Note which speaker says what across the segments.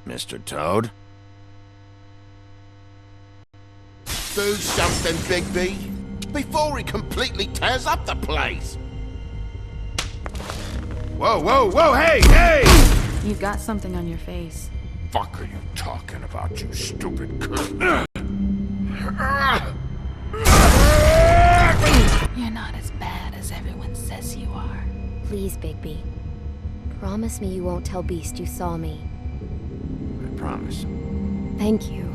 Speaker 1: Mr. Toad? Do something, Bigby, before he completely tears up the place! Whoa, whoa, whoa, hey, hey!
Speaker 2: You've got something on your face.
Speaker 1: Fuck are you talking about, you stupid cunt?
Speaker 2: You're not as bad as everyone says you are.
Speaker 3: Please, Bigby. Promise me you won't tell Beast you saw me.
Speaker 1: I promise.
Speaker 3: Thank you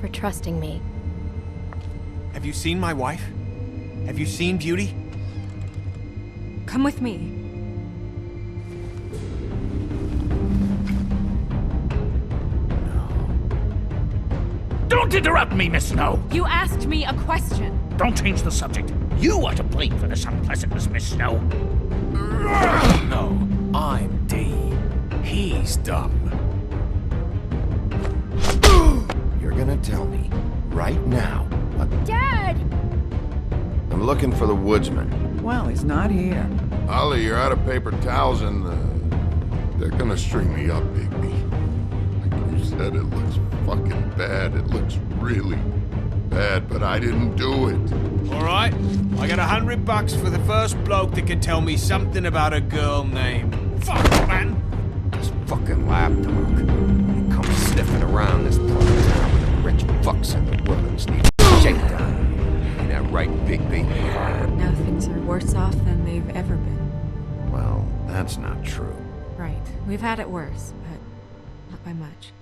Speaker 3: for trusting me.
Speaker 4: Have you seen my wife? Have you seen Beauty?
Speaker 2: Come with me.
Speaker 5: Don't interrupt me, Miss Snow!
Speaker 2: You asked me a question.
Speaker 5: Don't change the subject. You are to blame for this unpleasantness, Miss Snow.
Speaker 4: No, I'm D. He's dumb.
Speaker 1: You're gonna tell me, right now,
Speaker 3: Dad!
Speaker 1: I'm looking for the woodsman.
Speaker 6: Well, he's not here.
Speaker 7: Ollie, you're out of paper towels and they're gonna string me up, Bigby. Like you said, it looks fucking bad. It looks really bad, but I didn't do it.
Speaker 4: All right, I got $100 for the first bloke that can tell me something about a girl named... Fuck, man!
Speaker 1: This fucking lapdog. He comes sniffing around this part of town with the rich fucks in the world and just needs a shakedown. Ain't that right, Bigby?
Speaker 2: Now things are worse off than they've ever been.
Speaker 1: Well, that's not true.
Speaker 2: Right. We've had it worse, but not by much.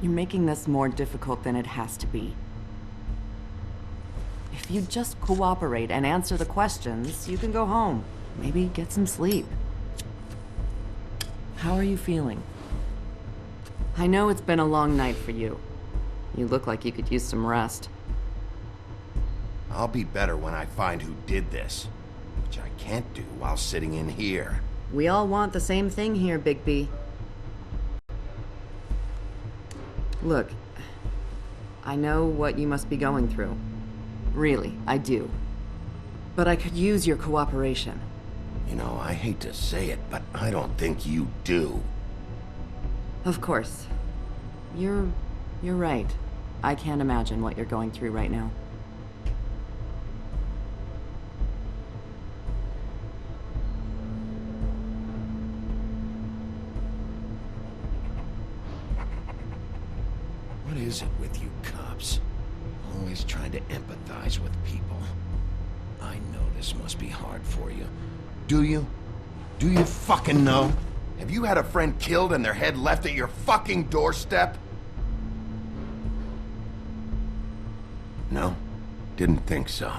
Speaker 6: You're making this more difficult than it has to be. If you just cooperate and answer the questions, you can go home. Maybe get some sleep. How are you feeling? I know it's been a long night for you. You look like you could use some rest.
Speaker 1: I'll be better when I find who did this, which I can't do while sitting in here.
Speaker 6: We all want the same thing here, Bigby. Look, I know what you must be going through. Really, I do. But I could use your cooperation.
Speaker 1: You know, I hate to say it, but I don't think you do.
Speaker 6: Of course. You're right. I can't imagine what you're going through right now.
Speaker 1: What is it with you cops? Always trying to empathize with people. I know this must be hard for you. Do you? Do you fucking know? Have you had a friend killed and their head left at your fucking doorstep? No? Didn't think so.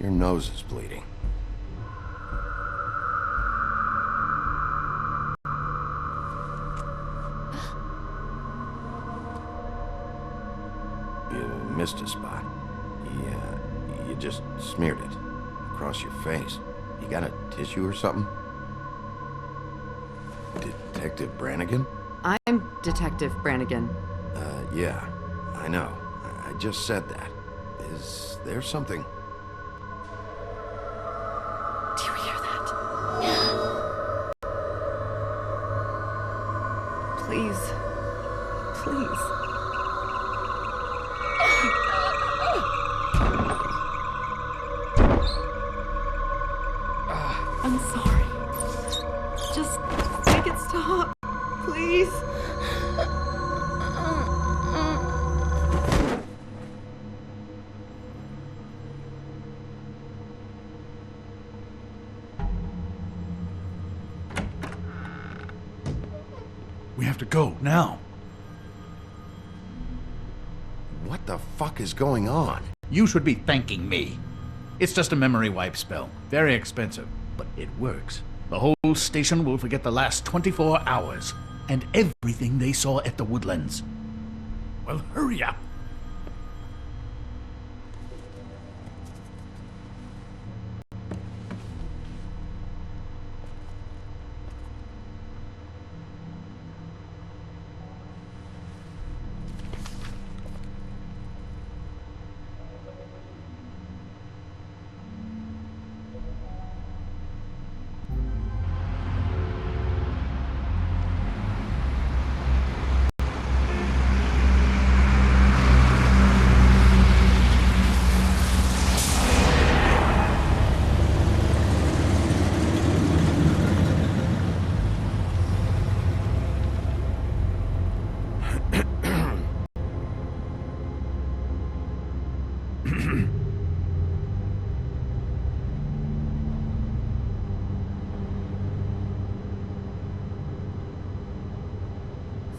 Speaker 1: Your nose is bleeding. You missed a spot. You just smeared it across your face. You got a tissue or something? Detective Brannigan?
Speaker 6: I'm Detective Brannigan.
Speaker 1: Yeah, I know. I just said that. Is there something?
Speaker 6: Do you hear that? Please. Please. I'm sorry. Just make it stop. Please.
Speaker 8: We have to go, now.
Speaker 1: What the fuck is going on?
Speaker 5: You should be thanking me. It's just a memory wipe spell. Very expensive, but it works. The whole station will forget the last 24 hours and everything they saw at the Woodlands. Well, hurry up.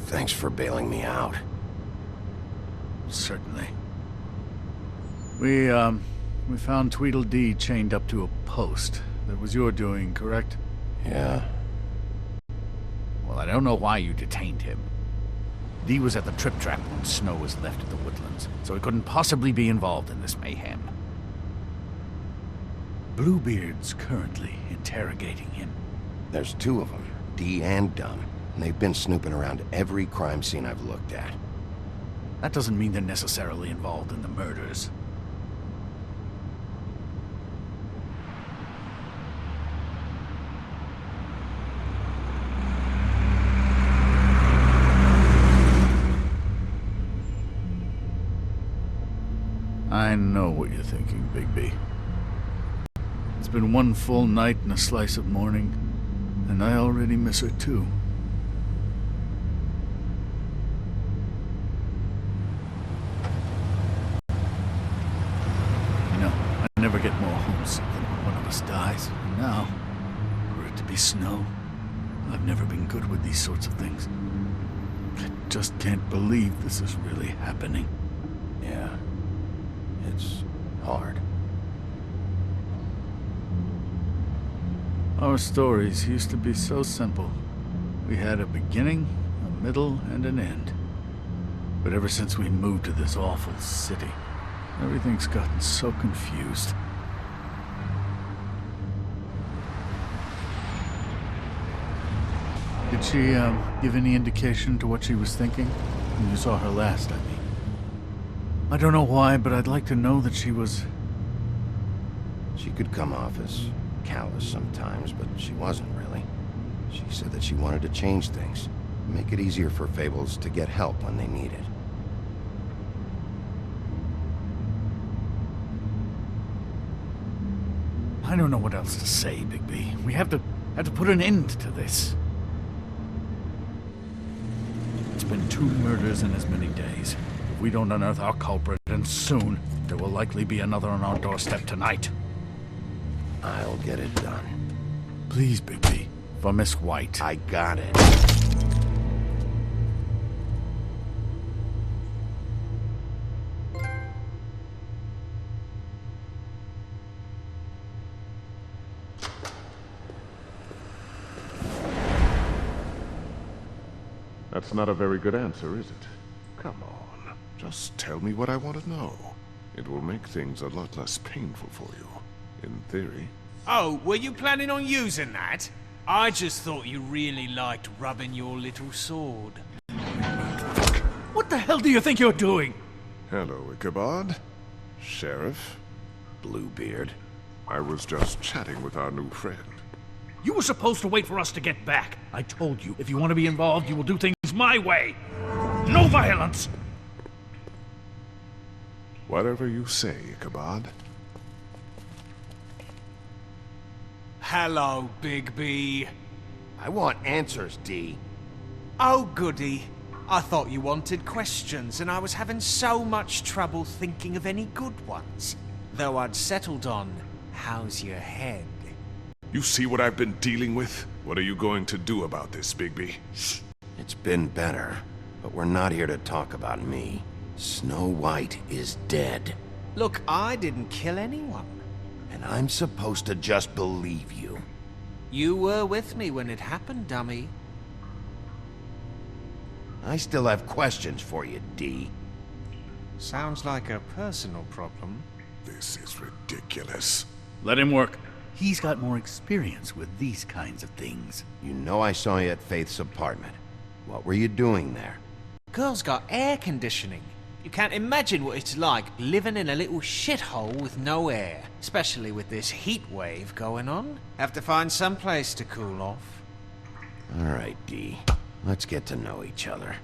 Speaker 1: Thanks for bailing me out.
Speaker 8: Certainly. We found Tweedledee chained up to a post. That was your doing, correct?
Speaker 1: Yeah.
Speaker 5: Well, I don't know why you detained him. Dee was at the Trip Trap when Snow was left at the Woodlands, so he couldn't possibly be involved in this mayhem.
Speaker 8: Bluebeard's currently interrogating him.
Speaker 1: There's two of them, Dee and Dunn. And they've been snooping around every crime scene I've looked at.
Speaker 8: That doesn't mean they're necessarily involved in the murders. I know what you're thinking, Bigby. It's been one full night and a slice of morning, and I already miss her too. I never get more homesick than when one of us dies. And now, for it to be Snow, I've never been good with these sorts of things. I just can't believe this is really happening.
Speaker 1: Yeah. It's hard.
Speaker 8: Our stories used to be so simple. We had a beginning, a middle, and an end. But ever since we moved to this awful city, everything's gotten so confused. Did she, give any indication to what she was thinking? When you saw her last, I mean. I don't know why, but I'd like to know that she was...
Speaker 1: She could come off as callous sometimes, but she wasn't really. She said that she wanted to change things, make it easier for Fables to get help when they need it.
Speaker 8: I don't know what else to say, Bigby. We have to put an end to this. It's been 2 murders in as many days. If we don't unearth our culprit, and soon, there will likely be another on our doorstep tonight.
Speaker 1: I'll get it done.
Speaker 8: Please, Bigby. For Miss White.
Speaker 1: I got it.
Speaker 9: That's not a very good answer, is it? Come on.
Speaker 7: Just tell me what I want to know. It will make things a lot less painful for you, in theory.
Speaker 4: Oh, were you planning on using that? I just thought you really liked rubbing your little sword.
Speaker 5: What the hell do you think you're doing?
Speaker 7: Hello, Ichabod. Sheriff.
Speaker 1: Bluebeard.
Speaker 7: I was just chatting with our new friend.
Speaker 5: You were supposed to wait for us to get back. I told you, if you want to be involved, you will do things my way. No violence!
Speaker 7: Whatever you say, Ichabod.
Speaker 4: Hello, Big B.
Speaker 1: I want answers, D.
Speaker 4: Oh, goody. I thought you wanted questions, and I was having so much trouble thinking of any good ones. Though I'd settled on, how's your head?
Speaker 7: You see what I've been dealing with? What are you going to do about this, Bigby?
Speaker 1: It's been better, but we're not here to talk about me. Snow White is dead.
Speaker 4: Look, I didn't kill anyone.
Speaker 1: And I'm supposed to just believe you.
Speaker 4: You were with me when it happened, dummy.
Speaker 1: I still have questions for you, D.
Speaker 4: Sounds like a personal problem.
Speaker 7: This is ridiculous.
Speaker 5: Let him work. He's got more experience with these kinds of things.
Speaker 1: You know I saw you at Faith's apartment. What were you doing there?
Speaker 4: Girl's got air conditioning. You can't imagine what it's like living in a little shithole with no air. Especially with this heat wave going on. Have to find some place to cool off.
Speaker 1: All right, D. Let's get to know each other.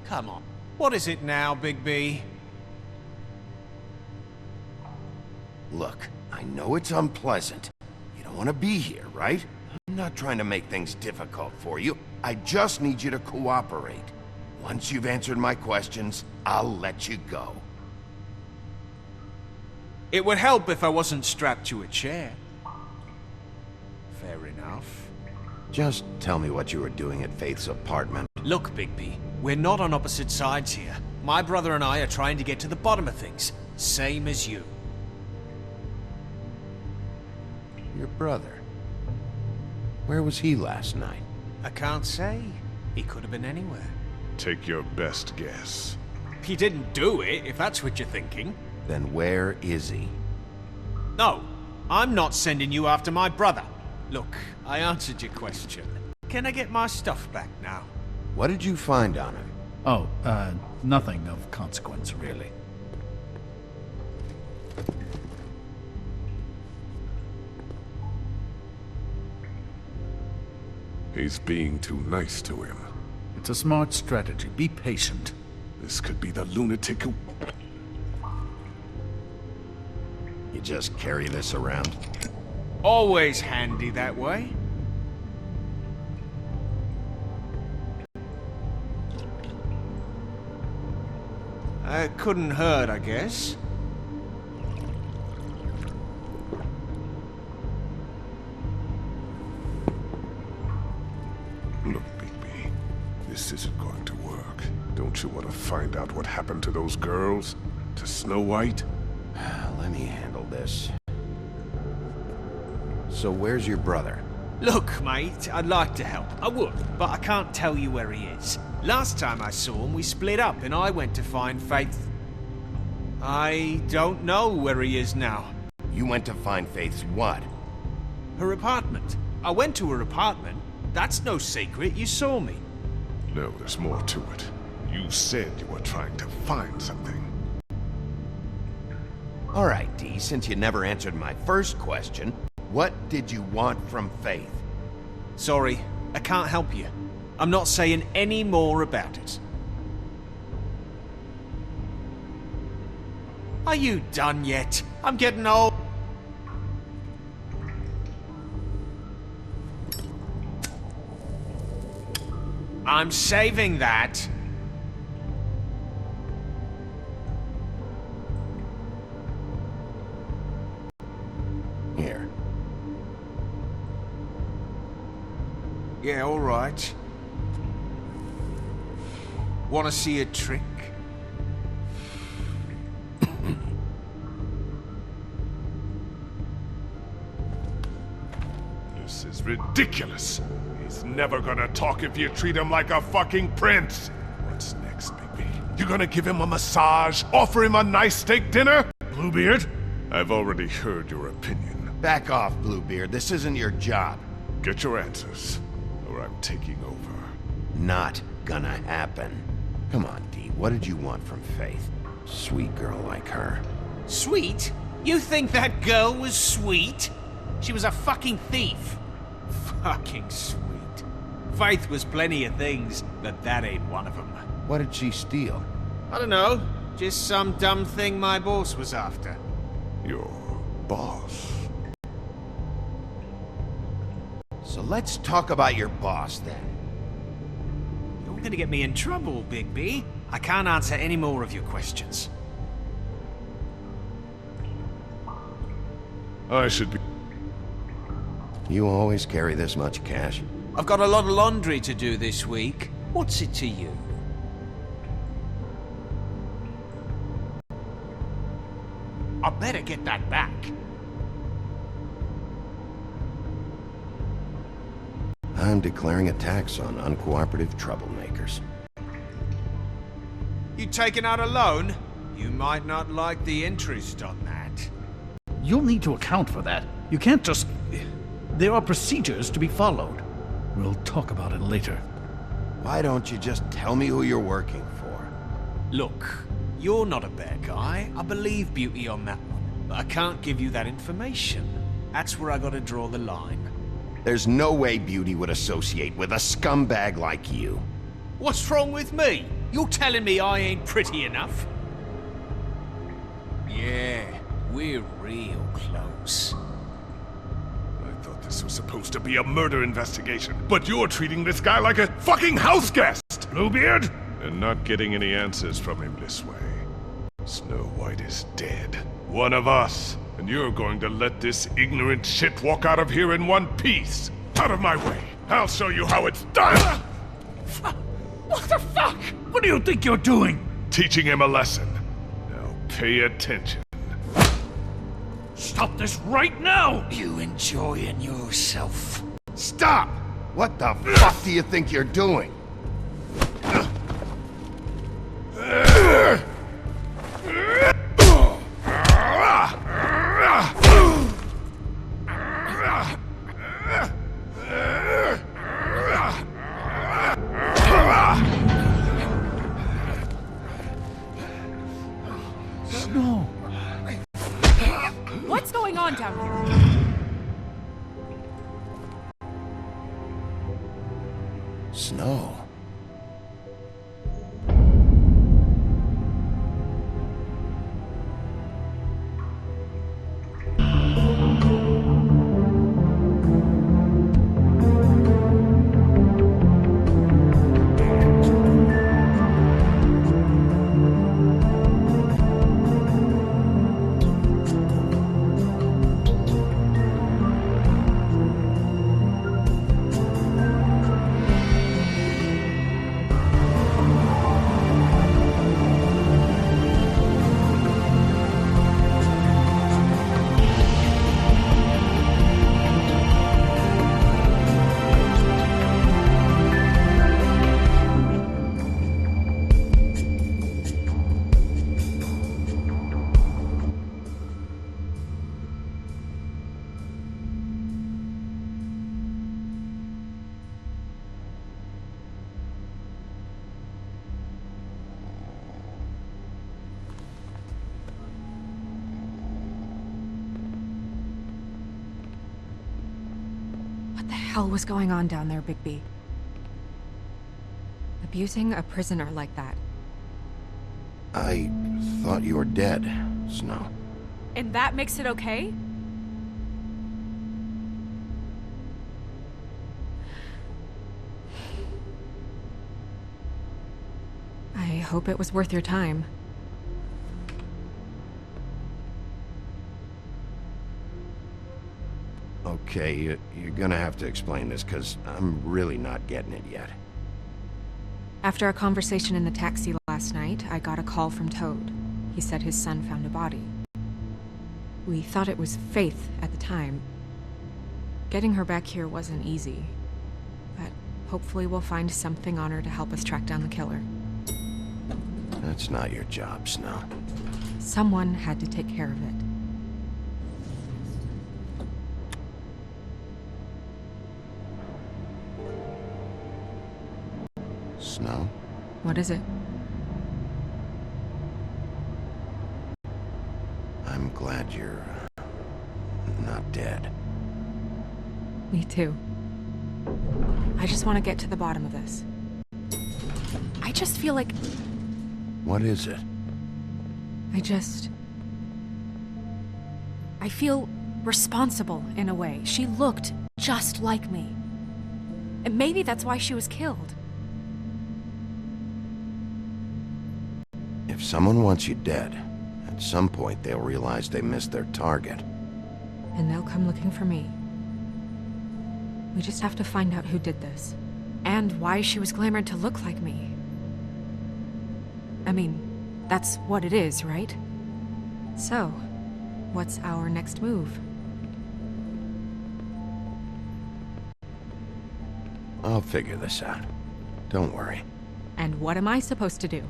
Speaker 4: Come on. What is it now, Big B?
Speaker 1: Look, I know it's unpleasant. You don't want to be here, right? I'm not trying to make things difficult for you. I just need you to cooperate. Once you've answered my questions, I'll let you go.
Speaker 4: It would help if I wasn't strapped to a chair. Fair enough.
Speaker 1: Just tell me what you were doing at Faith's apartment.
Speaker 4: Look, Bigby, we're not on opposite sides here. My brother and I are trying to get to the bottom of things. Same as you.
Speaker 1: Your brother. Where was he last night?
Speaker 4: I can't say. He could have been anywhere.
Speaker 7: Take your best guess.
Speaker 4: He didn't do it, if that's what you're thinking.
Speaker 1: Then where is he?
Speaker 4: No, I'm not sending you after my brother. Look, I answered your question. Can I get my stuff back now?
Speaker 1: What did you find on him?
Speaker 5: Oh, nothing of consequence, really.
Speaker 7: He's being too nice to him.
Speaker 5: It's a smart strategy. Be patient.
Speaker 7: This could be the lunatic who...
Speaker 1: You just carry this around?
Speaker 4: Always handy that way. Couldn't hurt, I guess.
Speaker 7: Look, Bigby, this isn't going to work. Don't you want to find out what happened to those girls? To Snow White?
Speaker 1: Let me handle this. So where's your brother?
Speaker 4: Look, mate, I'd like to help. I would, but I can't tell you where he is. Last time I saw him, we split up and I went to find Faith. I don't know where he is now.
Speaker 1: You went to find Faith's what?
Speaker 4: Her apartment. I went to her apartment. That's no secret, you saw me.
Speaker 7: No, there's more to it. You said you were trying to find something.
Speaker 1: All right, D, since you never answered my first question, what did you want from Faith?
Speaker 4: Sorry, I can't help you. I'm not saying any more about it. Are you done yet? I'm getting old. I'm saving that.
Speaker 1: Here.
Speaker 4: Yeah, all right. Want to see a trick?
Speaker 7: This is ridiculous.
Speaker 9: He's never gonna talk if you treat him like a fucking prince. What's next, Bigby? You gonna give him a massage? Offer him a nice steak dinner?
Speaker 8: Bluebeard?
Speaker 9: I've already heard your opinion.
Speaker 1: Back off, Bluebeard. This isn't your job.
Speaker 9: Get your answers, or I'm taking over.
Speaker 1: Not gonna happen. Come on, Dee. What did you want from Faith? Sweet girl like her.
Speaker 4: Sweet? You think that girl was sweet? She was a fucking thief. Fucking sweet. Faith was plenty of things, but that ain't one of them.
Speaker 1: What did she steal?
Speaker 4: I don't know. Just some dumb thing my boss was after.
Speaker 9: Your boss?
Speaker 1: So let's talk about your boss, then.
Speaker 4: You're gonna get me in trouble, Bigby. I can't answer any more of your questions.
Speaker 9: I should be...
Speaker 1: You always carry this much cash?
Speaker 4: I've got a lot of laundry to do this week. What's it to you? I better get that back.
Speaker 1: I'm declaring a tax on uncooperative troublemakers.
Speaker 4: You taking out a loan? You might not like the interest on that.
Speaker 5: You'll need to account for that. You can't just... There are procedures to be followed. We'll talk about it later.
Speaker 1: Why don't you just tell me who you're working for?
Speaker 4: Look, you're not a bad guy. I believe Beauty on that one. But I can't give you that information. That's where I gotta draw the line.
Speaker 1: There's no way Beauty would associate with a scumbag like you.
Speaker 4: What's wrong with me? You're telling me I ain't pretty enough? Yeah, we're real close.
Speaker 9: I thought this was supposed to be a murder investigation, but you're treating this guy like a fucking house guest, Bluebeard! And not getting any answers from him this way. Snow White is dead. One of us. And you're going to let this ignorant shit walk out of here in one piece. Out of my way. I'll show you how it's done!
Speaker 5: What the fuck? What do you think you're doing?
Speaker 9: Teaching him a lesson. Now pay attention.
Speaker 5: Stop this right now!
Speaker 4: You enjoying yourself?
Speaker 1: Stop! What the fuck do you think you're doing?
Speaker 5: Snow!
Speaker 2: What's going on down here?
Speaker 1: Snow.
Speaker 2: What the hell was going on down there, Bigby? Abusing a prisoner like that.
Speaker 1: I thought you were dead, Snow.
Speaker 2: And that makes it okay? I hope it was worth your time.
Speaker 1: Okay, you're gonna have to explain this, because I'm really not getting it yet.
Speaker 2: After our conversation in the taxi last night, I got a call from Toad. He said his son found a body. We thought it was Faith at the time. Getting her back here wasn't easy. but hopefully we'll find something on her to help us track down the killer.
Speaker 1: That's not your job, Snow.
Speaker 2: Someone had to take care of it.
Speaker 1: Snow?
Speaker 2: What is it?
Speaker 1: I'm glad you're not dead.
Speaker 2: Me too. I just want to get to the bottom of this. I just feel like...
Speaker 1: What is it?
Speaker 2: I feel responsible in a way. She looked just like me. And maybe that's why she was killed.
Speaker 1: If someone wants you dead, at some point they'll realize they missed their target.
Speaker 2: And they'll come looking for me. We just have to find out who did this. And why she was glamored to look like me. I mean, that's what it is, right? So, what's our next move?
Speaker 1: I'll figure this out. Don't worry.
Speaker 2: And what am I supposed to do?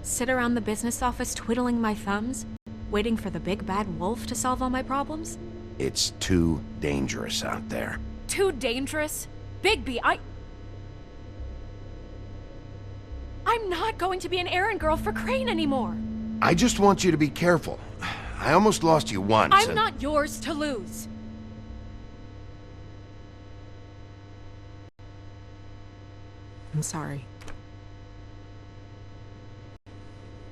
Speaker 2: Sit around the business office twiddling my thumbs? Waiting for the big bad wolf to solve all my problems?
Speaker 1: It's too dangerous out there.
Speaker 2: Too dangerous? Bigby, I'm not going to be an errand girl for Crane anymore!
Speaker 1: I just want you to be careful. I almost lost you once.
Speaker 2: I'm not yours to lose! I'm sorry.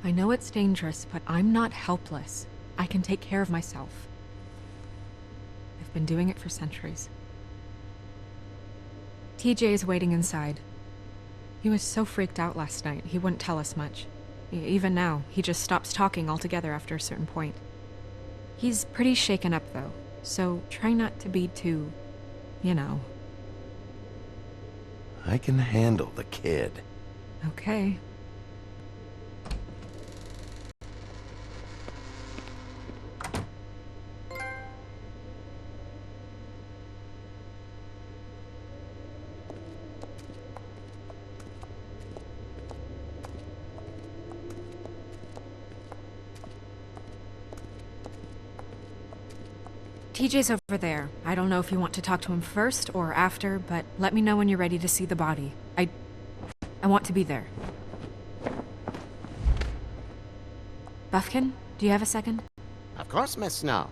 Speaker 2: I know it's dangerous, but I'm not helpless. I can take care of myself. I've been doing it for centuries. TJ is waiting inside. He was so freaked out last night, he wouldn't tell us much. Even now, he just stops talking altogether after a certain point. He's pretty shaken up, though, so try not to be too, you know.
Speaker 1: I can handle the kid.
Speaker 2: Okay. TJ's over there. I don't know if you want to talk to him first or after, but let me know when you're ready to see the body. I want to be there. Buffkin, do you have a second?
Speaker 10: Of course, Miss Snow.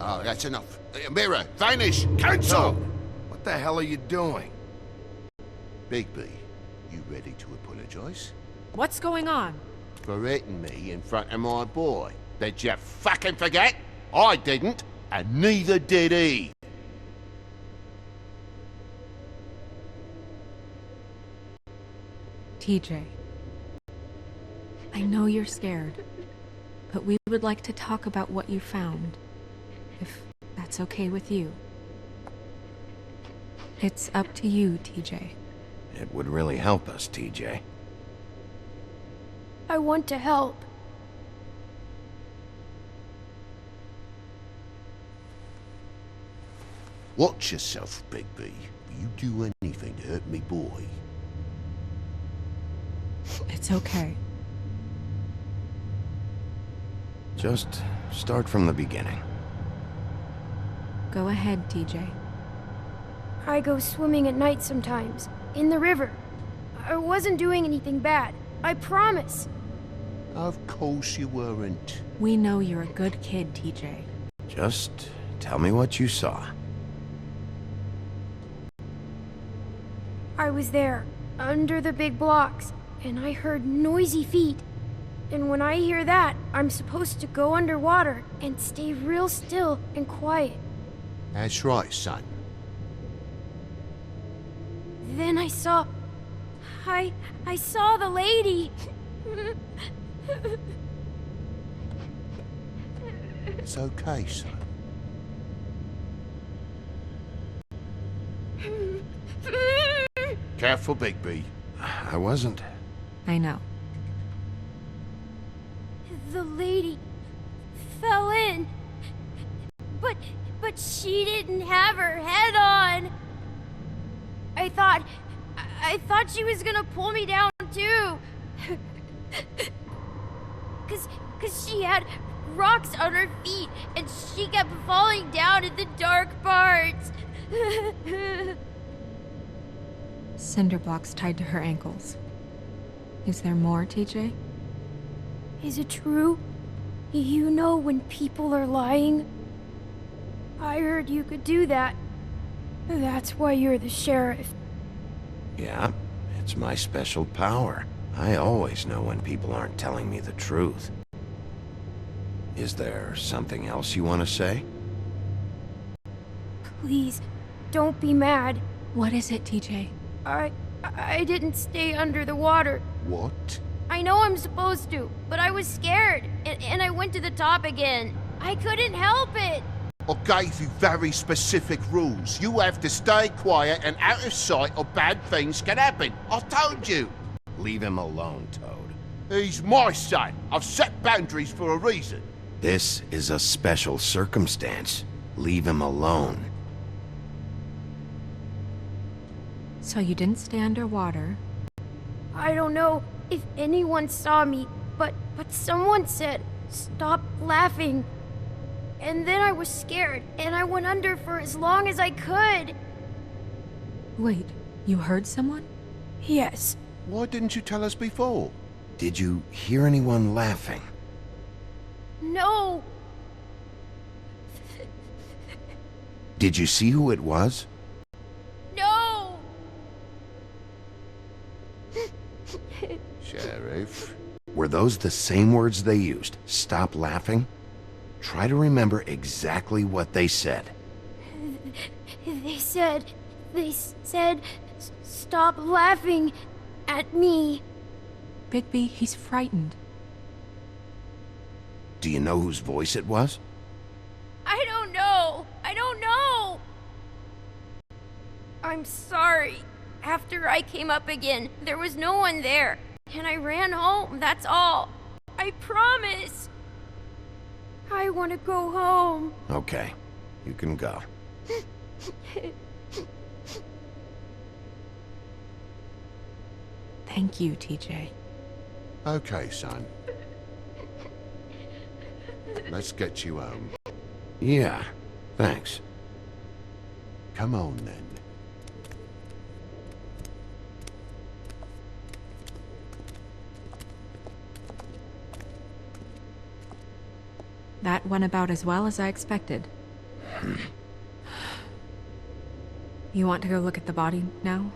Speaker 10: Oh, that's enough. Mirror, vanish, cancel!
Speaker 1: What the hell are you doing?
Speaker 10: Bigby, you ready to apologize?
Speaker 2: What's going on?
Speaker 10: For hitting me in front of my boy. Did you fucking forget? I didn't, and neither did he.
Speaker 2: TJ. I know you're scared, but we would like to talk about what you found. If that's okay with you. It's up to you, TJ.
Speaker 1: It would really help us, TJ.
Speaker 11: I want to help.
Speaker 10: Watch yourself, Bigby. You do anything to hurt me, boy.
Speaker 2: It's okay.
Speaker 1: Just start from the beginning.
Speaker 2: Go ahead, TJ.
Speaker 11: I go swimming at night sometimes, in the river. I wasn't doing anything bad. I promise.
Speaker 10: Of course you weren't.
Speaker 2: We know you're a good kid, TJ.
Speaker 1: Just tell me what you saw.
Speaker 11: I was there, under the big blocks, and I heard noisy feet. And when I hear that, I'm supposed to go underwater and stay real still and quiet.
Speaker 10: That's right, son.
Speaker 11: Then I saw the lady.
Speaker 10: It's okay, son. Careful, Bigby.
Speaker 1: I wasn't.
Speaker 2: I know.
Speaker 11: The lady fell in. But she didn't have her head on. I thought she was gonna pull me down too. Cause she had rocks on her feet and she kept falling down in the dark parts.
Speaker 2: Cinder blocks tied to her ankles. Is there more, TJ?
Speaker 11: Is it true? You know when people are lying? I heard you could do that. That's why you're the sheriff.
Speaker 1: Yeah, it's my special power. I always know when people aren't telling me the truth. Is there something else you want to say?
Speaker 11: Please, don't be mad.
Speaker 2: What is it, TJ?
Speaker 11: I didn't stay under the water.
Speaker 10: What?
Speaker 11: I know I'm supposed to, but I was scared, and I went to the top again. I couldn't help it.
Speaker 10: I gave you very specific rules. You have to stay quiet and out of sight or bad things can happen. I told you.
Speaker 1: Leave him alone, Toad.
Speaker 10: He's my son. I've set boundaries for a reason.
Speaker 1: This is a special circumstance. Leave him alone.
Speaker 2: So you didn't stay underwater?
Speaker 11: I don't know if anyone saw me, but someone said, "Stop laughing." And then I was scared, and I went under for as long as I could.
Speaker 2: Wait, you heard someone?
Speaker 11: Yes.
Speaker 10: Why didn't you tell us before?
Speaker 1: Did you hear anyone laughing?
Speaker 11: No.
Speaker 1: Did you see who it was?
Speaker 11: No.
Speaker 10: Sheriff?
Speaker 1: Were those the same words they used? Stop laughing? Try to remember exactly what they said.
Speaker 11: They said, "Stop laughing at me."
Speaker 2: Bigby, he's frightened.
Speaker 1: Do you know whose voice it was?
Speaker 11: I don't know. I'm sorry. After I came up again, there was no one there, and I ran home, that's all. I promise. I want to go home.
Speaker 1: Okay, you can go.
Speaker 2: Thank you, TJ.
Speaker 10: Okay, son. Let's get you home.
Speaker 1: Yeah, thanks.
Speaker 10: Come on, then.
Speaker 2: That went about as well as I expected. You want to go look at the body now?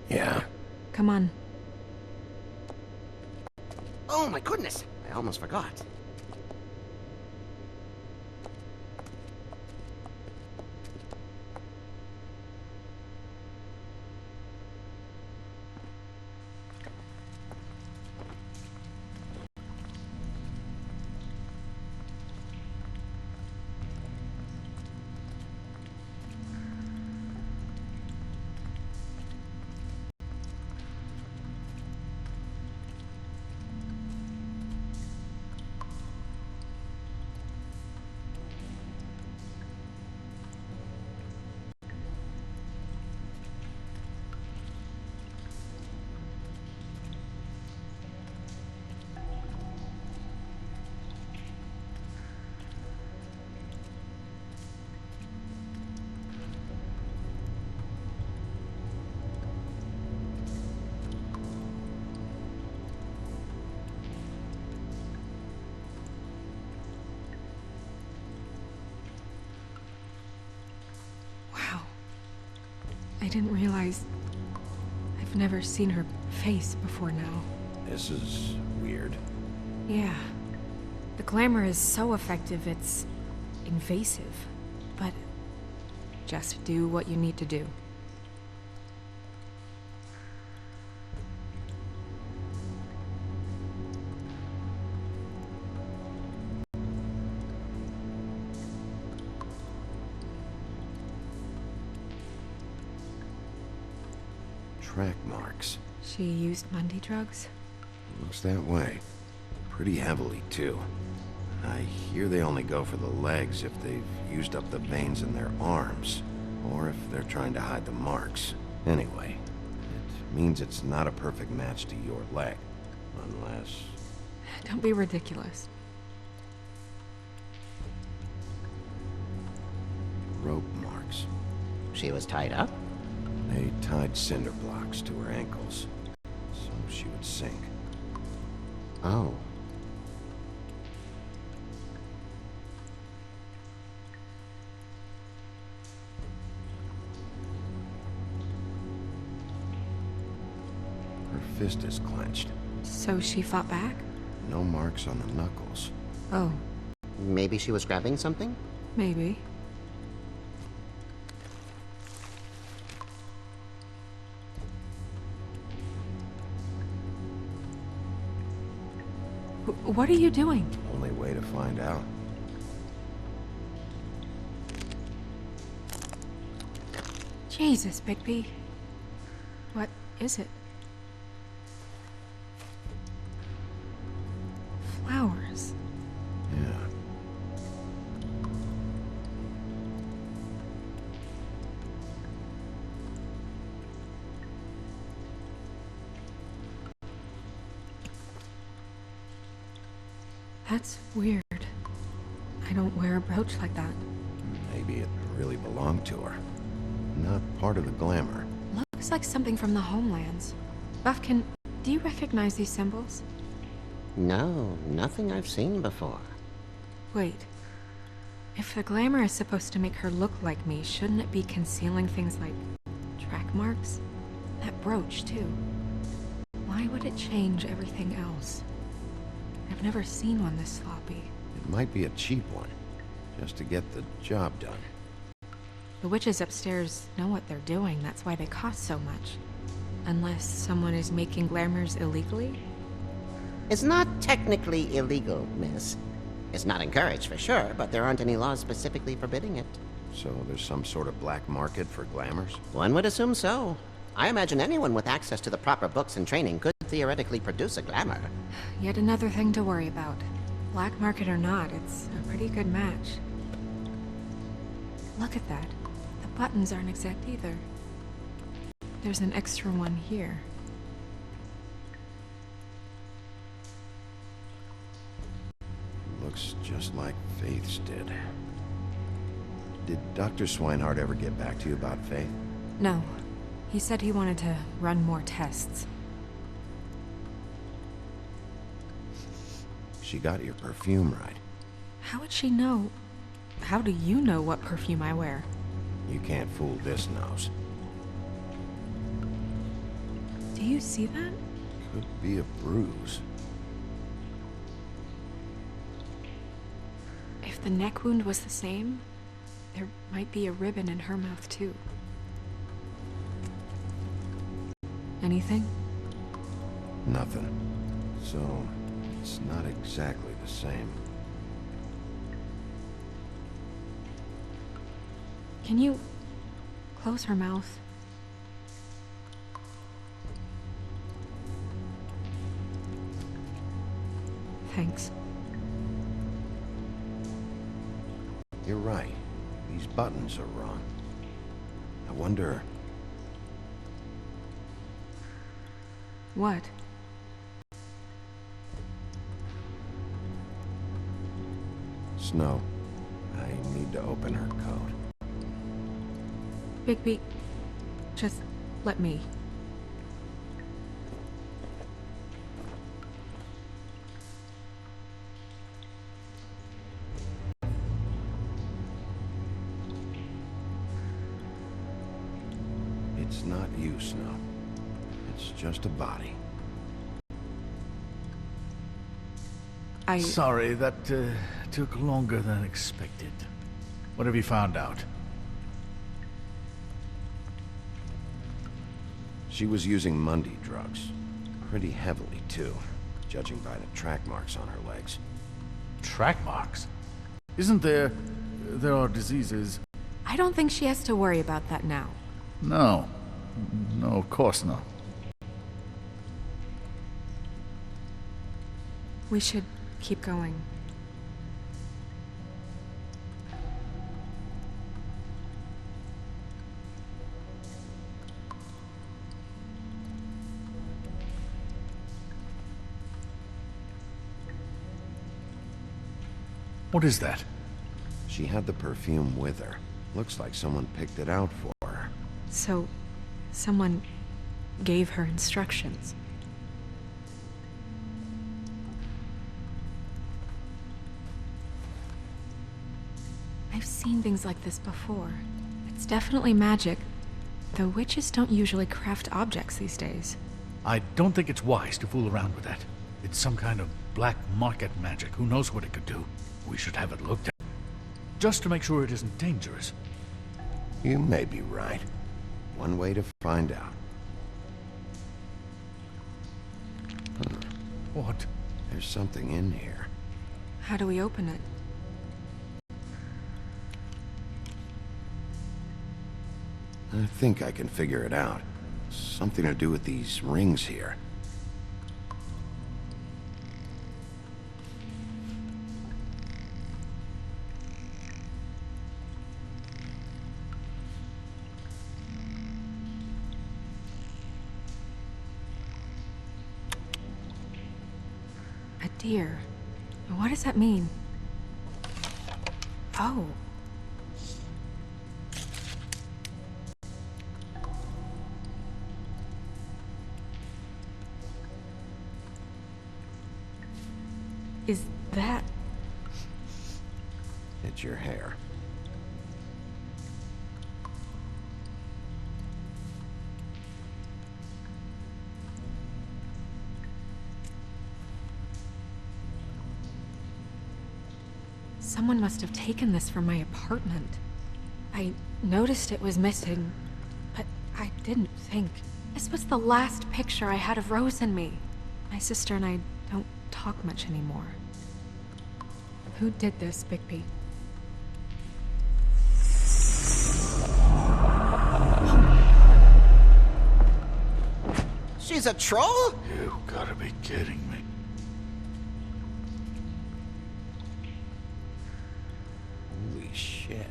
Speaker 1: Yeah.
Speaker 2: Come on.
Speaker 12: Oh my goodness, I almost forgot.
Speaker 2: I didn't realize... I've never seen her face before now.
Speaker 1: This is weird.
Speaker 2: Yeah. The glamour is so effective, it's invasive. But just do what you need to do.
Speaker 1: Track marks.
Speaker 2: She used Mundy drugs?
Speaker 1: Looks that way. Pretty heavily, too. I hear they only go for the legs if they've used up the veins in their arms, or if they're trying to hide the marks. Anyway, it means it's not a perfect match to your leg, unless...
Speaker 2: Don't be ridiculous.
Speaker 1: Rope marks.
Speaker 12: She was tied up?
Speaker 1: They tied cinder blocks to her ankles, so she would sink.
Speaker 12: Oh.
Speaker 1: Her fist is clenched.
Speaker 2: So she fought back?
Speaker 1: No marks on the knuckles.
Speaker 2: Oh.
Speaker 12: Maybe she was grabbing something?
Speaker 2: Maybe. What are you doing?
Speaker 1: Only way to find out.
Speaker 2: Jesus, Bigby. What is it? Flowers.
Speaker 1: Yeah.
Speaker 2: That's weird. I don't wear a brooch like that.
Speaker 1: Maybe it really belonged to her. Not part of the glamour.
Speaker 2: Looks like something from the homelands. Buffkin, do you recognize these symbols?
Speaker 12: No, nothing I've seen before.
Speaker 2: Wait. If the glamour is supposed to make her look like me, shouldn't it be concealing things like track marks? That brooch, too. Why would it change everything else? I've never seen one this sloppy.
Speaker 1: It might be a cheap one, just to get the job done.
Speaker 2: The witches upstairs know what they're doing, that's why they cost so much. Unless someone is making glamours illegally?
Speaker 12: It's not technically illegal, miss. It's not encouraged for sure, but there aren't any laws specifically forbidding it.
Speaker 1: So there's some sort of black market for glamours?
Speaker 12: One would assume so. I imagine anyone with access to the proper books and training could theoretically produce a glamour.
Speaker 2: Yet another thing to worry about. Black market or not, it's a pretty good match. Look at that. The buttons aren't exact either. There's an extra one here.
Speaker 1: Looks just like Faith's did. Did Dr. Swinehart ever get back to you about Faith?
Speaker 2: No. He said he wanted to run more tests.
Speaker 1: She got your perfume right.
Speaker 2: How would she know? How do you know what perfume I wear?
Speaker 1: You can't fool this nose.
Speaker 2: Do you see that?
Speaker 1: Could be a bruise.
Speaker 2: If the neck wound was the same, there might be a ribbon in her mouth too. Anything?
Speaker 1: Nothing. So, it's not exactly the same.
Speaker 2: Can you close her mouth? Thanks.
Speaker 1: You're right. These buttons are wrong. I wonder...
Speaker 2: What?
Speaker 1: Snow, I need to open her coat.
Speaker 2: Bigby, just let me.
Speaker 1: It's not you, Snow. It's just a body.
Speaker 5: Sorry, that took longer than expected. What have you found out?
Speaker 1: She was using Mundy drugs. Pretty heavily, too, judging by the track marks on her legs.
Speaker 5: Track marks? Isn't there... there are diseases...
Speaker 2: I don't think she has to worry about that now.
Speaker 5: No.
Speaker 8: No, of course not.
Speaker 2: We should keep going.
Speaker 8: What is that?
Speaker 1: She had the perfume with her. Looks like someone picked it out for her.
Speaker 2: So, someone gave her instructions. I've seen things like this before. It's definitely magic, though witches don't usually craft objects these days.
Speaker 8: I don't think it's wise to fool around with that. It's some kind of black market magic. Who knows what it could do? We should have it looked at. Just to make sure it isn't dangerous.
Speaker 1: You may be right. One way to find out.
Speaker 8: What?
Speaker 1: There's something in here.
Speaker 2: How do we open it?
Speaker 1: I think I can figure it out. Something to do with these rings here.
Speaker 2: A deer. What does that mean? Oh. Is that...
Speaker 1: It's your hair.
Speaker 2: Someone must have taken this from my apartment. I noticed it was missing, but I didn't think. This was the last picture I had of Rose and me. My sister and I don't talk much anymore. Who did this, Bigby?
Speaker 12: She's a troll?
Speaker 8: You gotta be kidding me.
Speaker 1: Holy shit.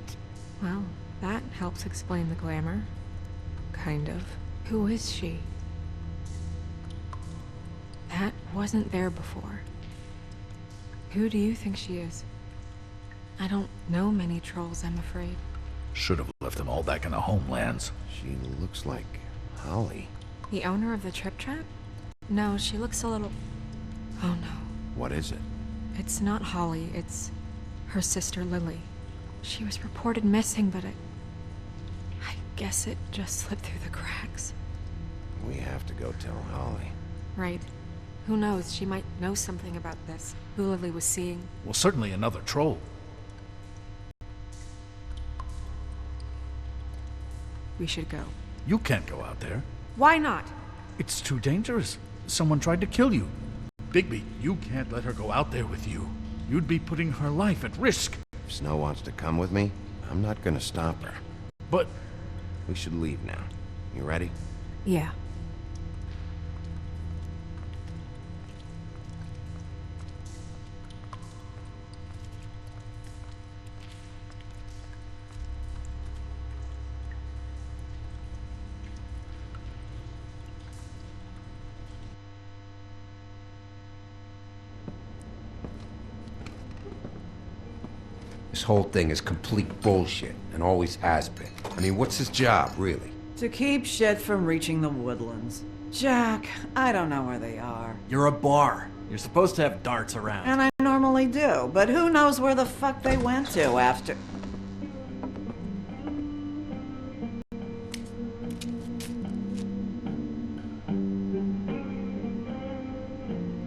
Speaker 2: Well, that helps explain the glamour. Kind of. Who is she? That wasn't there before. Who do you think she is? I don't know many trolls, I'm afraid.
Speaker 8: Should have left them all back in the homelands.
Speaker 1: She looks like Holly.
Speaker 2: The owner of the Trip Trap? No, she looks a little... Oh no.
Speaker 1: What is it?
Speaker 2: It's not Holly, it's her sister Lily. She was reported missing, but I guess it just slipped through the cracks.
Speaker 1: We have to go tell Holly.
Speaker 2: Right. Who knows, she might know something about this. Who Lily was seeing.
Speaker 8: Well, certainly another troll.
Speaker 2: We should go.
Speaker 8: You can't go out there.
Speaker 2: Why not?
Speaker 8: It's too dangerous. Someone tried to kill you. Bigby, you can't let her go out there with you. You'd be putting her life at risk.
Speaker 1: If Snow wants to come with me, I'm not gonna stop her.
Speaker 8: But...
Speaker 1: We should leave now. You ready?
Speaker 2: Yeah.
Speaker 13: This whole thing is complete bullshit, and always has been. I mean, what's his job, really?
Speaker 6: To keep shit from reaching the woodlands. Jack, I don't know where they are.
Speaker 14: You're a bar. You're supposed to have darts around.
Speaker 6: And I normally do, but who knows where the fuck they went to after...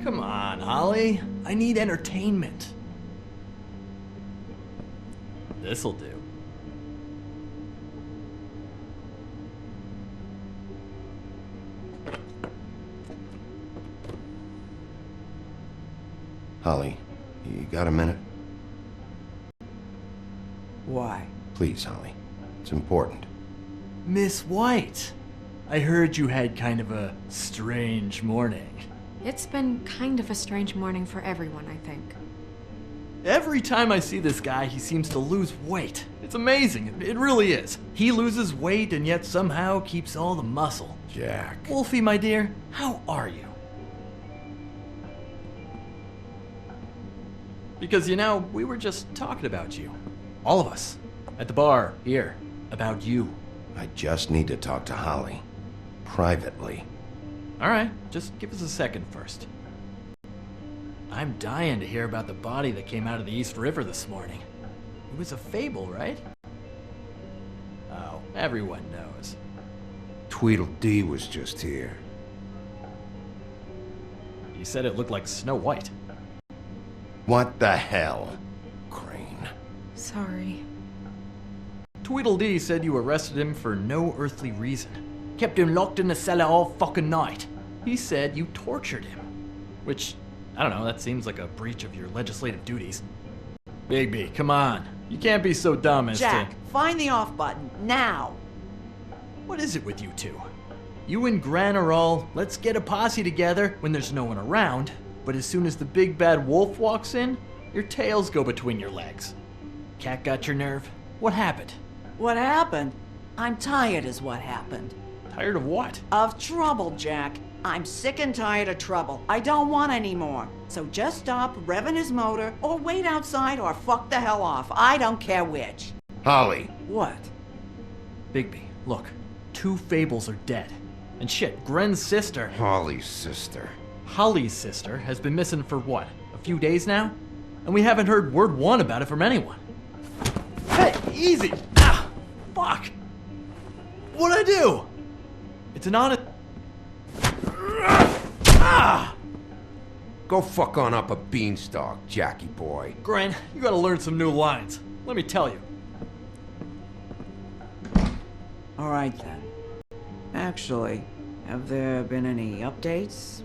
Speaker 14: Come on, Holly. I need entertainment. This'll do.
Speaker 1: Holly, you got a minute?
Speaker 6: Why?
Speaker 1: Please, Holly. It's important.
Speaker 14: Miss White. I heard you had kind of a strange morning.
Speaker 2: It's been kind of a strange morning for everyone, I think.
Speaker 14: Every time I see this guy, he seems to lose weight. It's amazing. It really is. He loses weight and yet somehow keeps all the muscle.
Speaker 1: Jack.
Speaker 14: Wolfie, my dear, how are you? Because, you know, we were just talking about you. All of us. At the bar, here. About you.
Speaker 1: I just need to talk to Holly. Privately.
Speaker 14: Alright, just give us a second first. I'm dying to hear about the body that came out of the East River this morning. It was a fable, right? Oh, everyone knows.
Speaker 13: Tweedledee was just here.
Speaker 14: He said it looked like Snow White.
Speaker 1: What the hell, Crane?
Speaker 2: Sorry.
Speaker 14: Tweedledee said you arrested him for no earthly reason. Kept him locked in the cellar all fucking night. He said you tortured him. Which, I don't know, that seems like a breach of your legislative duties. Bigby, come on. You can't be so dumb as
Speaker 15: Jack,
Speaker 14: to...
Speaker 15: find the off button, now!
Speaker 14: What is it with you two? You and Gran are all, let's get a posse together when there's no one around, but as soon as the big bad wolf walks in, your tails go between your legs. Cat got your nerve? What happened?
Speaker 15: What happened? I'm tired is what happened.
Speaker 14: Tired of what?
Speaker 15: Of trouble, Jack. I'm sick and tired of trouble. I don't want any more. So just stop revving his motor, or wait outside, or fuck the hell off. I don't care which.
Speaker 1: Holly.
Speaker 15: What?
Speaker 14: Bigby, look. 2 fables are dead. And shit, Gren's sister...
Speaker 13: Holly's sister.
Speaker 14: Holly's sister has been missing for what? A few days now? And we haven't heard word one about it from anyone. Hey, easy! Ah! Fuck! What'd I do? It's an honest... Ah!
Speaker 13: Go fuck on up a beanstalk, Jackie boy.
Speaker 14: Gren, you gotta learn some new lines. Let me tell you.
Speaker 15: All right then. Actually, have there been any updates?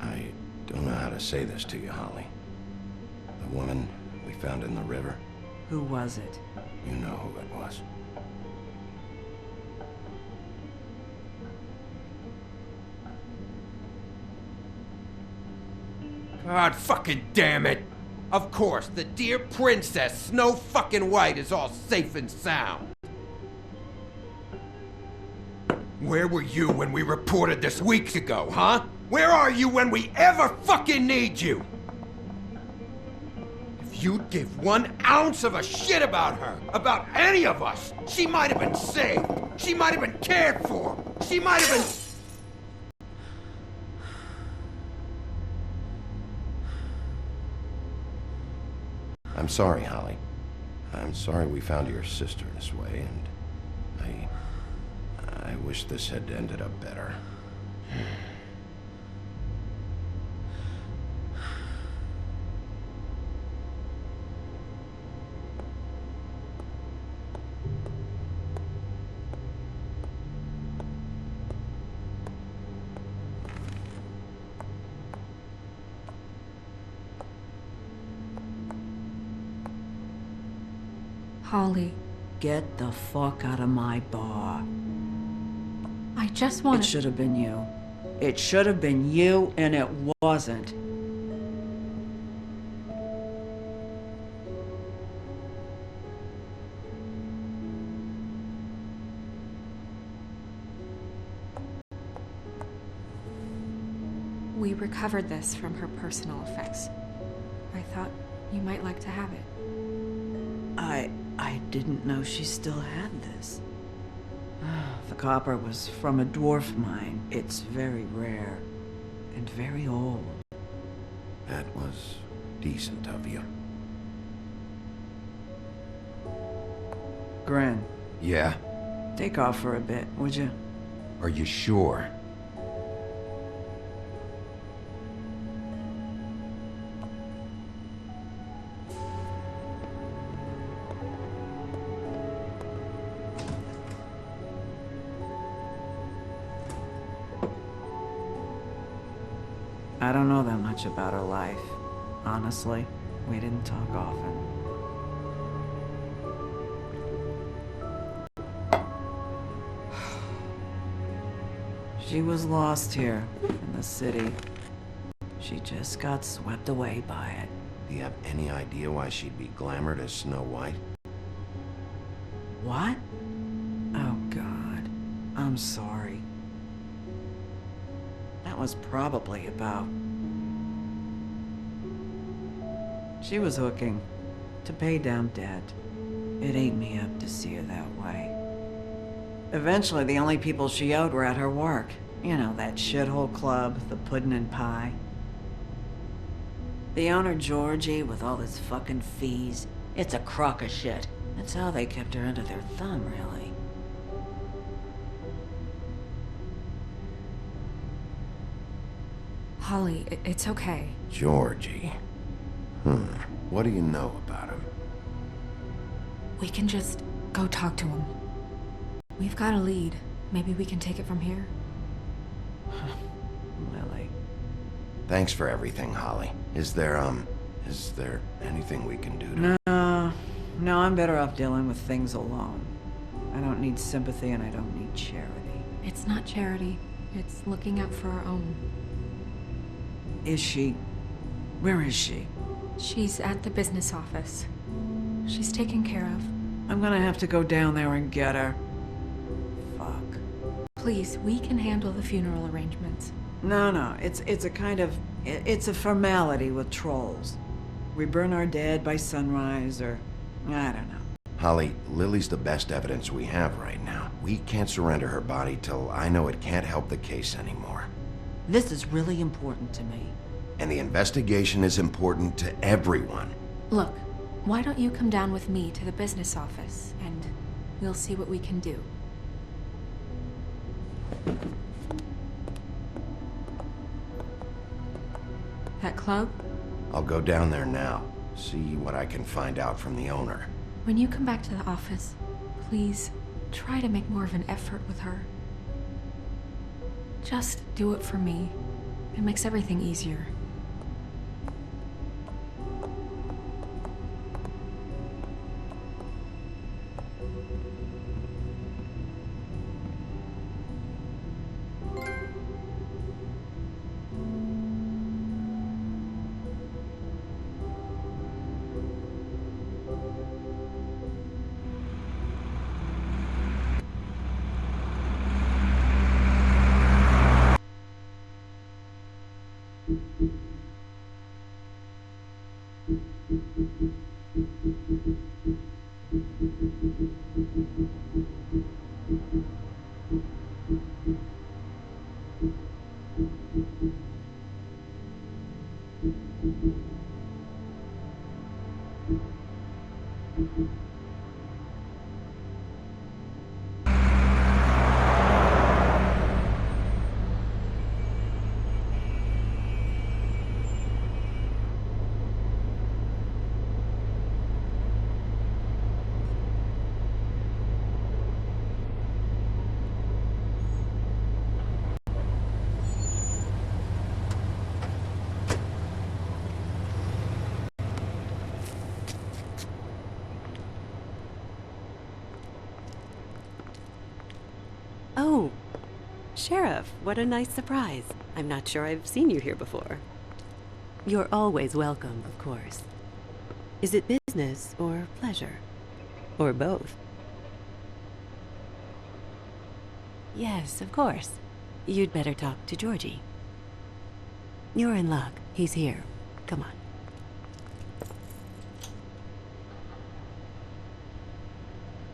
Speaker 1: I don't know how to say this to you, Holly. The woman we found in the river.
Speaker 15: Who was it?
Speaker 1: You know who it was.
Speaker 13: God fucking damn it! Of course, the dear princess Snow fucking White is all safe and sound. Where were you when we reported this weeks ago, huh? Where are you when we ever fucking need you? If you'd give 1 ounce of a shit about her, about any of us, she might have been saved. She might have been cared for. She might have been...
Speaker 1: I'm sorry, Holly. I'm sorry we found your sister this way, and I wish this had ended up better.
Speaker 2: Holly.
Speaker 15: Get the fuck out of my bar.
Speaker 2: I just wanted...
Speaker 15: It should have been you. It should have been you, and it wasn't.
Speaker 2: We recovered this from her personal effects. I thought you might like to have it.
Speaker 15: I didn't know she still had this. The copper was from a dwarf mine. It's very rare and very old.
Speaker 1: That was decent of you.
Speaker 15: Gren.
Speaker 13: Yeah?
Speaker 15: Take off for a bit, would you?
Speaker 13: Are you sure?
Speaker 15: I don't know that much about her life. Honestly, we didn't talk often. She was lost here, in the city. She just got swept away by it.
Speaker 1: Do you have any idea why she'd be glamored as Snow White?
Speaker 15: What? Oh, God. I'm sorry. That was probably about... She was hooking to pay down debt. It ate me up to see her that way. Eventually, the only people she owed were at her work. You know, that shithole club, the Puddin' and Pie. The owner, Georgie, with all his fucking fees, it's a crock of shit. That's how they kept her under their thumb, really.
Speaker 2: Holly, it's okay.
Speaker 1: Georgie. What do you know about him?
Speaker 2: We can just go talk to him. We've got a lead. Maybe we can take it from here.
Speaker 15: Lily.
Speaker 1: Thanks for everything, Holly. Is there anything we can do to...
Speaker 15: No, I'm better off dealing with things alone. I don't need sympathy and I don't need charity.
Speaker 2: It's not charity. It's looking out for our own.
Speaker 15: Is she... Where is she?
Speaker 2: She's at the business office. She's taken care of.
Speaker 15: I'm gonna have to go down there and get her. Fuck.
Speaker 2: Please, we can handle the funeral arrangements.
Speaker 15: No, it's a kind of... It's a formality with trolls. We burn our dead by sunrise, or... I don't know.
Speaker 1: Holly, Lily's the best evidence we have right now. We can't surrender her body till I know it can't help the case anymore.
Speaker 15: This is really important to me.
Speaker 1: And the investigation is important to everyone.
Speaker 2: Look, why don't you come down with me to the business office, and we'll see what we can do. That club?
Speaker 1: I'll go down there now, see what I can find out from the owner.
Speaker 2: When you come back to the office, please try to make more of an effort with her. Just do it for me. It makes everything easier.
Speaker 16: Oh, Sheriff, what a nice surprise. I'm not sure I've seen you here before. You're always welcome, of course. Is it business or pleasure? Or both? Yes, of course. You'd better talk to Georgie. You're in luck. He's here. Come on.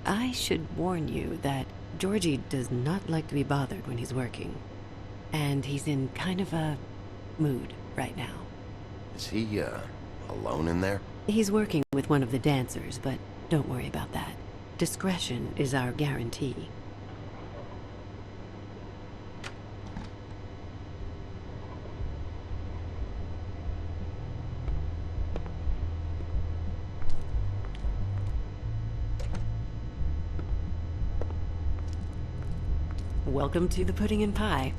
Speaker 16: I should warn you that Georgie does not like to be bothered when he's working. And he's in kind of a mood right now.
Speaker 1: Is he, alone in there?
Speaker 16: He's working with one of the dancers, but don't worry about that. Discretion is our guarantee. Welcome to the Pudding and Pie.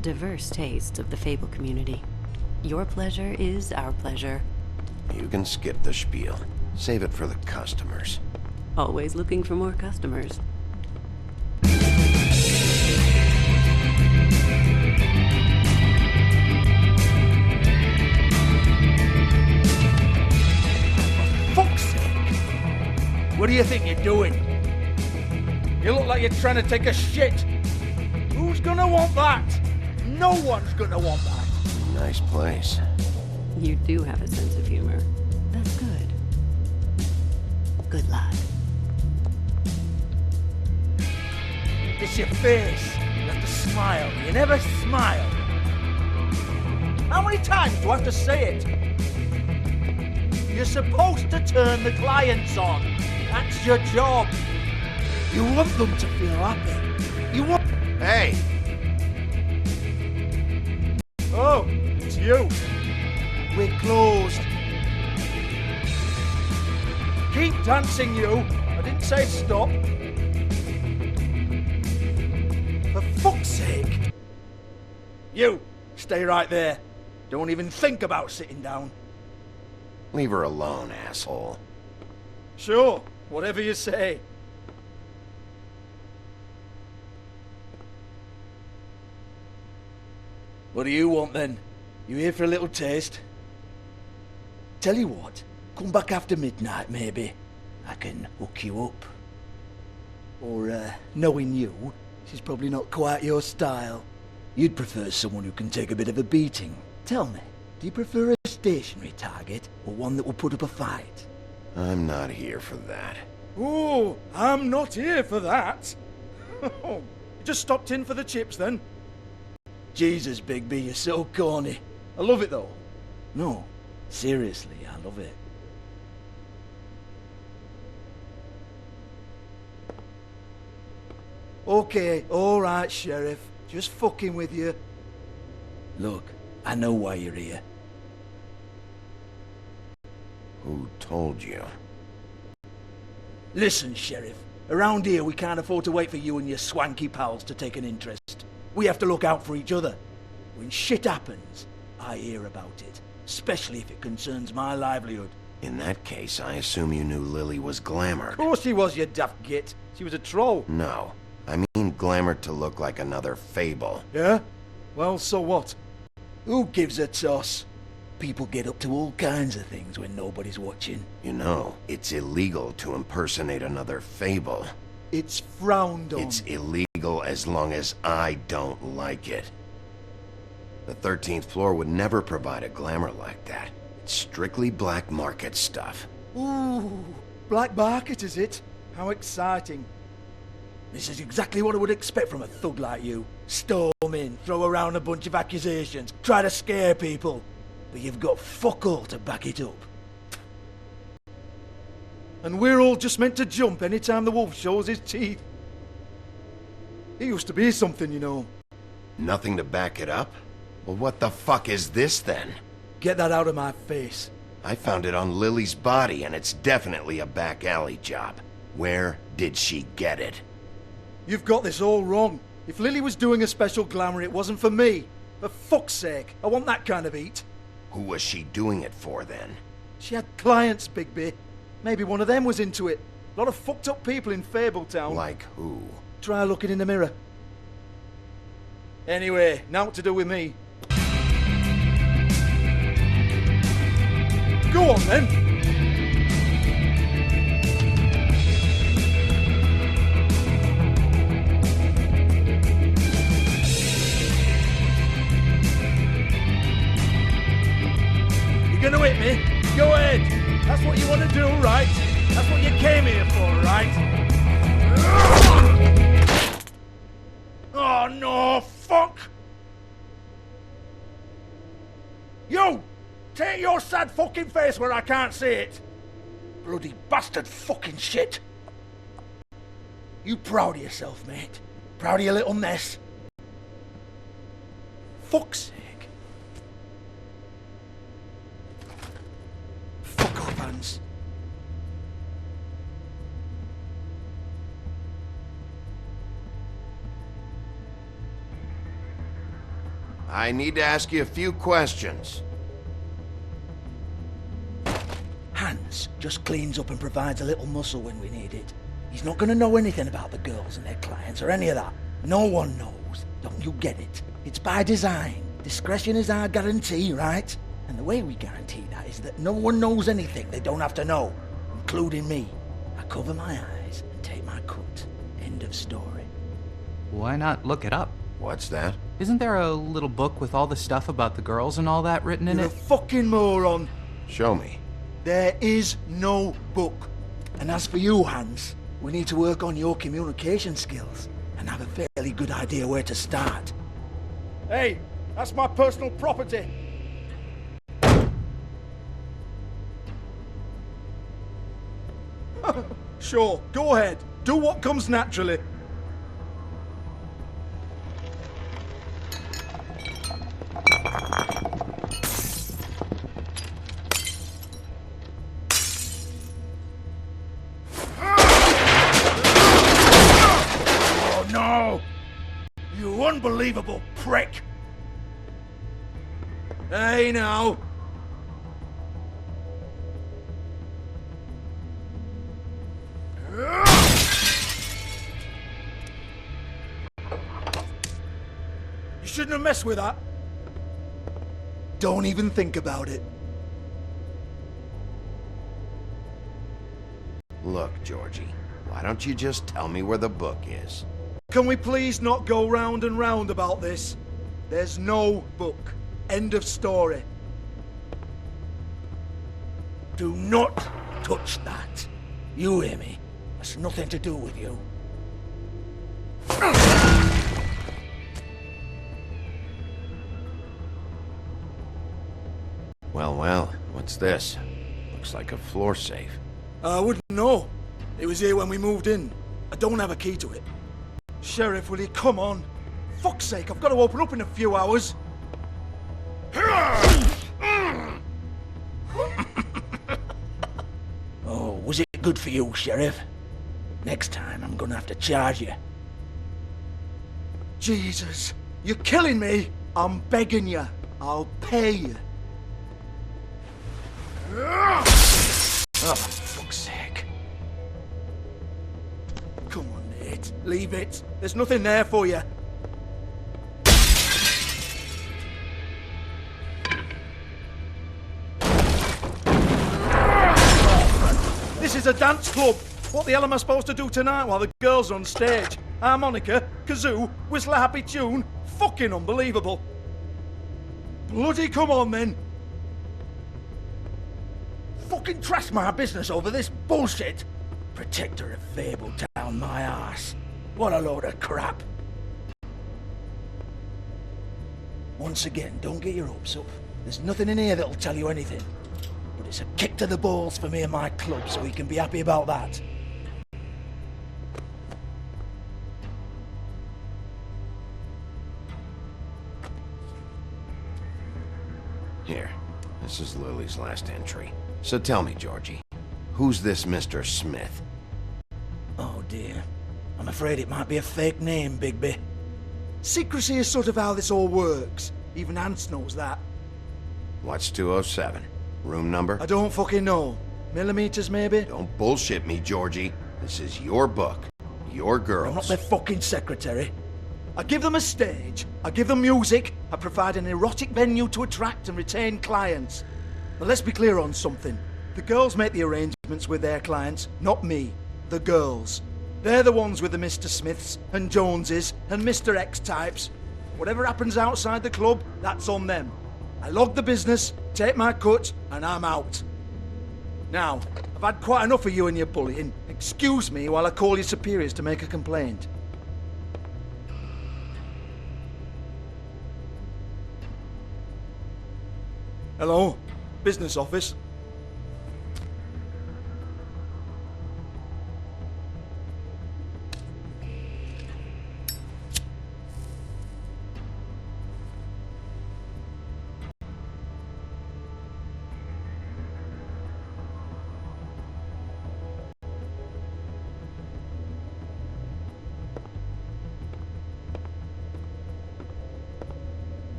Speaker 16: Diverse tastes of the Fable community. Your pleasure is our pleasure.
Speaker 1: You can skip the spiel. Save it for the customers.
Speaker 16: Always looking for more customers.
Speaker 8: What do you think you're doing? You look like you're trying to take a shit. Who's gonna want that? No one's gonna want that.
Speaker 1: Nice place.
Speaker 16: You do have a sense of humor. That's good. Good lad.
Speaker 8: It's your face. You have to smile. You never smile. How many times do I have to say it? You're supposed to turn the clients on. That's your job. You want them to feel happy. You want...
Speaker 1: Hey!
Speaker 8: Oh, it's you. We're closed. Keep dancing, you. I didn't say stop. For fuck's sake. You, stay right there. Don't even think about sitting down.
Speaker 1: Leave her alone, asshole.
Speaker 8: Sure, whatever you say. What do you want then? You here for a little taste? Tell you what, come back after midnight maybe. I can hook you up. Or, knowing you, she's probably not quite your style. You'd prefer someone who can take a bit of a beating. Tell me, do you prefer a stationary target or one that will put up a fight?
Speaker 1: I'm not here for that.
Speaker 8: Oh, I'm not here for that. You just stopped in for the chips then? Jesus, Bigby, you're so corny. I love it though. No, seriously, I love it. Okay, alright, Sheriff. Just fucking with you. Look, I know why you're here.
Speaker 1: Who told you?
Speaker 8: Listen, Sheriff. Around here, we can't afford to wait for you and your swanky pals to take an interest. We have to look out for each other. When shit happens, I hear about it. Especially if it concerns my livelihood.
Speaker 1: In that case, I assume you knew Lily was glamored.
Speaker 8: Of course she was, you daft git. She was a troll.
Speaker 1: No. I mean glamored to look like another Fable.
Speaker 8: Yeah? Well, so what? Who gives a toss? People get up to all kinds of things when nobody's watching.
Speaker 1: You know, it's illegal to impersonate another Fable.
Speaker 8: It's frowned on.
Speaker 1: It's illegal as long as I don't like it. The 13th floor would never provide a glamour like that. It's strictly black market stuff.
Speaker 8: Ooh, black market is it? How exciting. This is exactly what I would expect from a thug like you. Storm in, throw around a bunch of accusations, try to scare people. But you've got fuck all to back it up. And we're all just meant to jump any time the wolf shows his teeth. He used to be something, you know.
Speaker 1: Nothing to back it up? Well, what the fuck is this then?
Speaker 8: Get that out of my face.
Speaker 1: I found it on Lily's body, and it's definitely a back alley job. Where did she get it?
Speaker 8: You've got this all wrong. If Lily was doing a special glamour, it wasn't for me. For fuck's sake, I want that kind of eat.
Speaker 1: Who was she doing it for, then?
Speaker 8: She had clients, Bigby. Maybe one of them was into it. A lot of fucked up people in Fabletown.
Speaker 1: Like who?
Speaker 8: Try looking in the mirror. Anyway, now what to do with me. Go on, then. You're gonna hit me? Go ahead. That's what you want to do, right? That's what you came here for, right? Oh, no, fuck! You! Take your sad fucking face where I can't see it! Bloody bastard fucking shit! You proud of yourself, mate? Proud of your little mess? Fuck's sake. Fuck off, Hans.
Speaker 1: I need to ask you a few questions.
Speaker 8: Hans just cleans up and provides a little muscle when we need it. He's not going to know anything about the girls and their clients or any of that. No one knows. Don't you get it? It's by design. Discretion is our guarantee, right? And the way we guarantee that is that no one knows anything they don't have to know, including me.
Speaker 17: I cover my eyes and take my cut. End of story.
Speaker 18: Why not look it up?
Speaker 1: What's that?
Speaker 18: Isn't there a little book with all the stuff about the girls and all that written in
Speaker 17: You're
Speaker 18: it?
Speaker 17: a fucking moron.
Speaker 1: Show me.
Speaker 17: There is no book. And as for you, Hans, we need to work on your communication skills and have a fairly good idea where to start. Hey, that's my personal property. Sure, go ahead. Do what comes naturally. Oh no! You unbelievable prick! Hey now! You shouldn't have messed with that. Don't even think about it.
Speaker 1: Look, Georgie, why don't you just tell me where the book is?
Speaker 17: Can we please not go round and round about this? There's no book. End of story. Do not touch that. You hear me? That's nothing to do with you.
Speaker 1: Well, what's this? Looks like a floor safe.
Speaker 17: I wouldn't know. It was here when we moved in. I don't have a key to it. Sheriff, will you come on? Fuck's sake, I've got to open up in a few hours. Oh, was it good for you, Sheriff? Next time I'm gonna have to charge you. Jesus, you're killing me. I'm begging you. I'll pay you. Oh, for fuck's sake. Come on, Nate. Leave it. There's nothing there for you. This is a dance club. What the hell am I supposed to do tonight while the girls are on stage? Harmonica, kazoo, whistle a happy tune? Fucking unbelievable. Bloody come on then. Fucking trash my business over this bullshit. Protector of Fable down my arse. What a load of crap. Once again, don't get your hopes up. There's nothing in here that'll tell you anything. But it's a kick to the balls for me and my club, so we can be happy about that.
Speaker 1: Here, this is Lily's last entry. So tell me, Georgie, who's this Mr. Smith?
Speaker 17: Oh dear. I'm afraid it might be a fake name, Bigby. Secrecy is sort of how this all works. Even Hans knows that.
Speaker 1: What's 207? Room number?
Speaker 17: I don't fucking know. Millimeters, maybe?
Speaker 1: Don't bullshit me, Georgie. This is your book. Your girls.
Speaker 17: I'm not their fucking secretary. I give them a stage. I give them music. I provide an erotic venue to attract and retain clients. But let's be clear on something. The girls make the arrangements with their clients, not me. The girls. They're the ones with the Mr. Smiths and Joneses and Mr. X types. Whatever happens outside the club, that's on them. I log the business, take my cut, and I'm out. Now, I've had quite enough of you and your bullying. Excuse me while I call your superiors to make a complaint. Hello? Business office?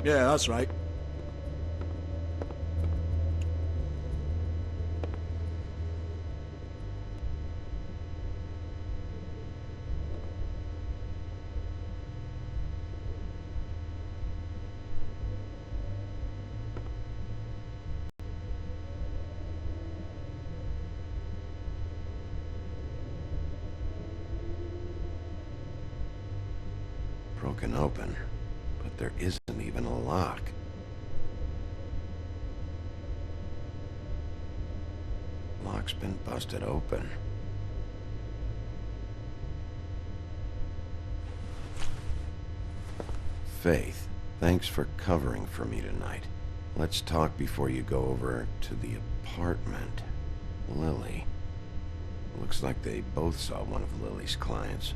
Speaker 17: Yeah, that's right.
Speaker 1: broken open, but there isn't even a lock. Lock's been busted open. Faith, thanks for covering for me tonight. Let's talk before you go over to the apartment. Lily. Looks like they both saw one of Lily's clients.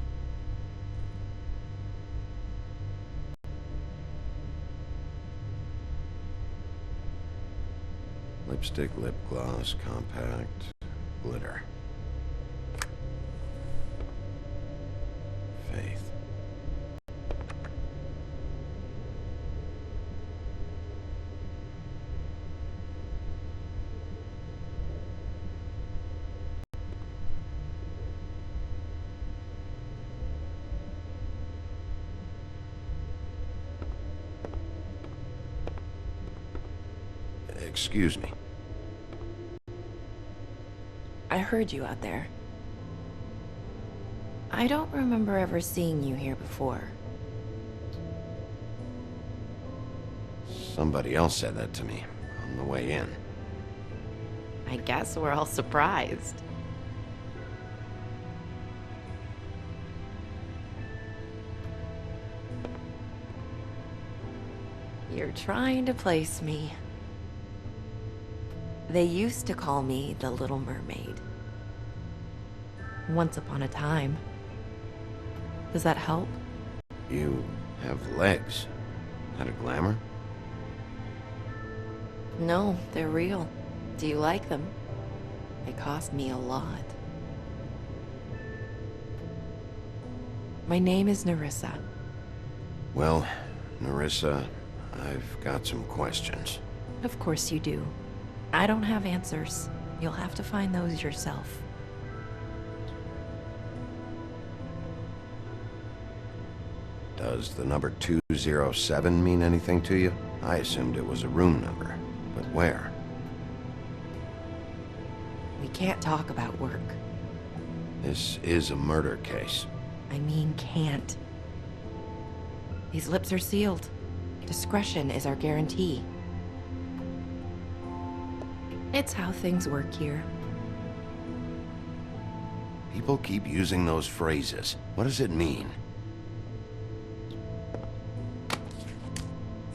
Speaker 1: Lipstick, lip gloss, compact, glitter. Faith. Excuse me.
Speaker 19: I heard you out there. I don't remember ever seeing you here before.
Speaker 1: Somebody else said that to me on the way in.
Speaker 19: I guess we're all surprised. You're trying to place me. They used to call me the Little Mermaid. Once upon a time. Does that help?
Speaker 1: You have legs. That a glamour?
Speaker 19: No, they're real. Do you like them? They cost me a lot. My name is Nerissa.
Speaker 1: Well, Nerissa, I've got some questions.
Speaker 19: Of course you do. I don't have answers. You'll have to find those yourself.
Speaker 1: Does the number 207 mean anything to you? I assumed it was a room number, but where?
Speaker 19: We can't talk about work.
Speaker 1: This is a murder case.
Speaker 19: I mean can't. These lips are sealed. Discretion is our guarantee. It's how things work here.
Speaker 1: People keep using those phrases. What does it mean?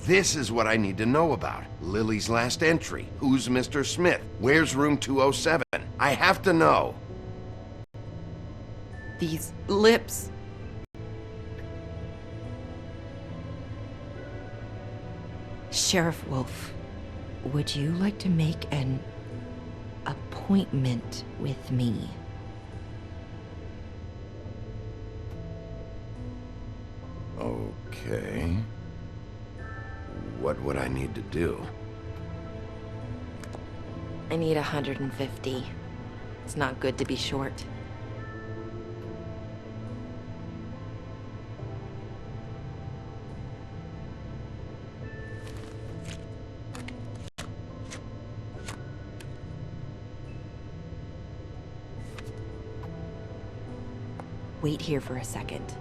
Speaker 1: This is what I need to know about. Lily's last entry. Who's Mr. Smith? Where's room 207? I have to know.
Speaker 19: These lips. Sheriff Wolf, would you like to make an appointment with me?
Speaker 1: Okay. What would I need to do?
Speaker 19: I need 150. It's not good to be short. Wait here for a second.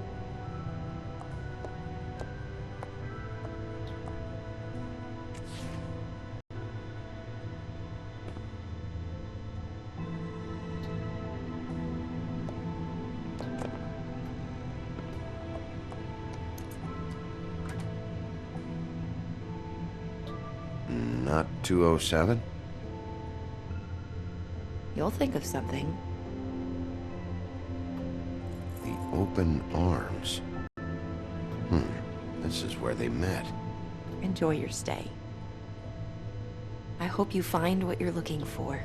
Speaker 1: Not 207?
Speaker 19: You'll think of something.
Speaker 1: The open arms. This is where they met.
Speaker 19: Enjoy your stay. I hope you find what you're looking for.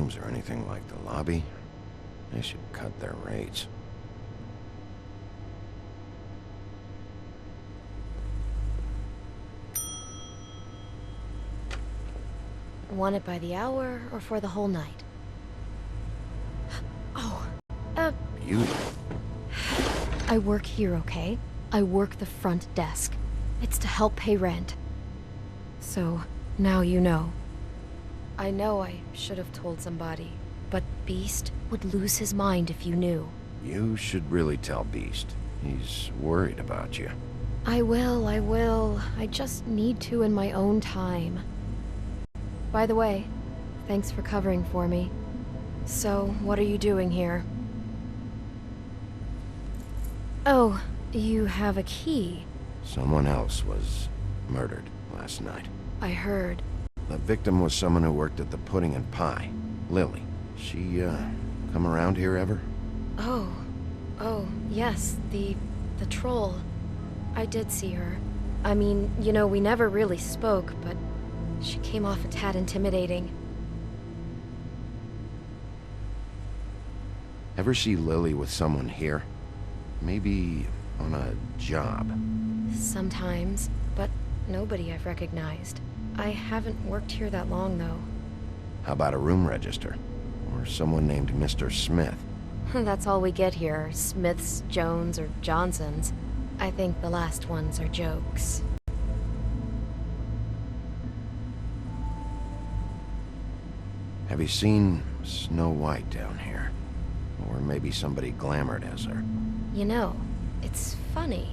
Speaker 1: rooms are anything like the lobby, they should cut their rates.
Speaker 3: Want it by the hour or for the whole night? Oh,
Speaker 1: Beautiful.
Speaker 3: I work here, okay? I work the front desk. It's to help pay rent. So, now you know. I know I should have told somebody, but Beast would lose his mind if you knew.
Speaker 1: You should really tell Beast. He's worried about you.
Speaker 3: I will. I just need to in my own time. By the way, thanks for covering for me. So, what are you doing here? Oh, you have a key.
Speaker 1: Someone else was murdered last night.
Speaker 3: I heard.
Speaker 1: The victim was someone who worked at the Pudding and Pie. Lily. She, come around here ever?
Speaker 3: Oh, yes, the troll. I did see her. I mean, you know, we never really spoke, but she came off a tad intimidating.
Speaker 1: Ever see Lily with someone here? Maybe on a job?
Speaker 3: Sometimes, but nobody I've recognized. I haven't worked here that long, though.
Speaker 1: How about a room register? Or someone named Mr. Smith?
Speaker 3: That's all we get here, Smiths, Jones, or Johnsons. I think the last ones are jokes.
Speaker 1: Have you seen Snow White down here? Or maybe somebody glamored as her?
Speaker 3: You know, it's funny.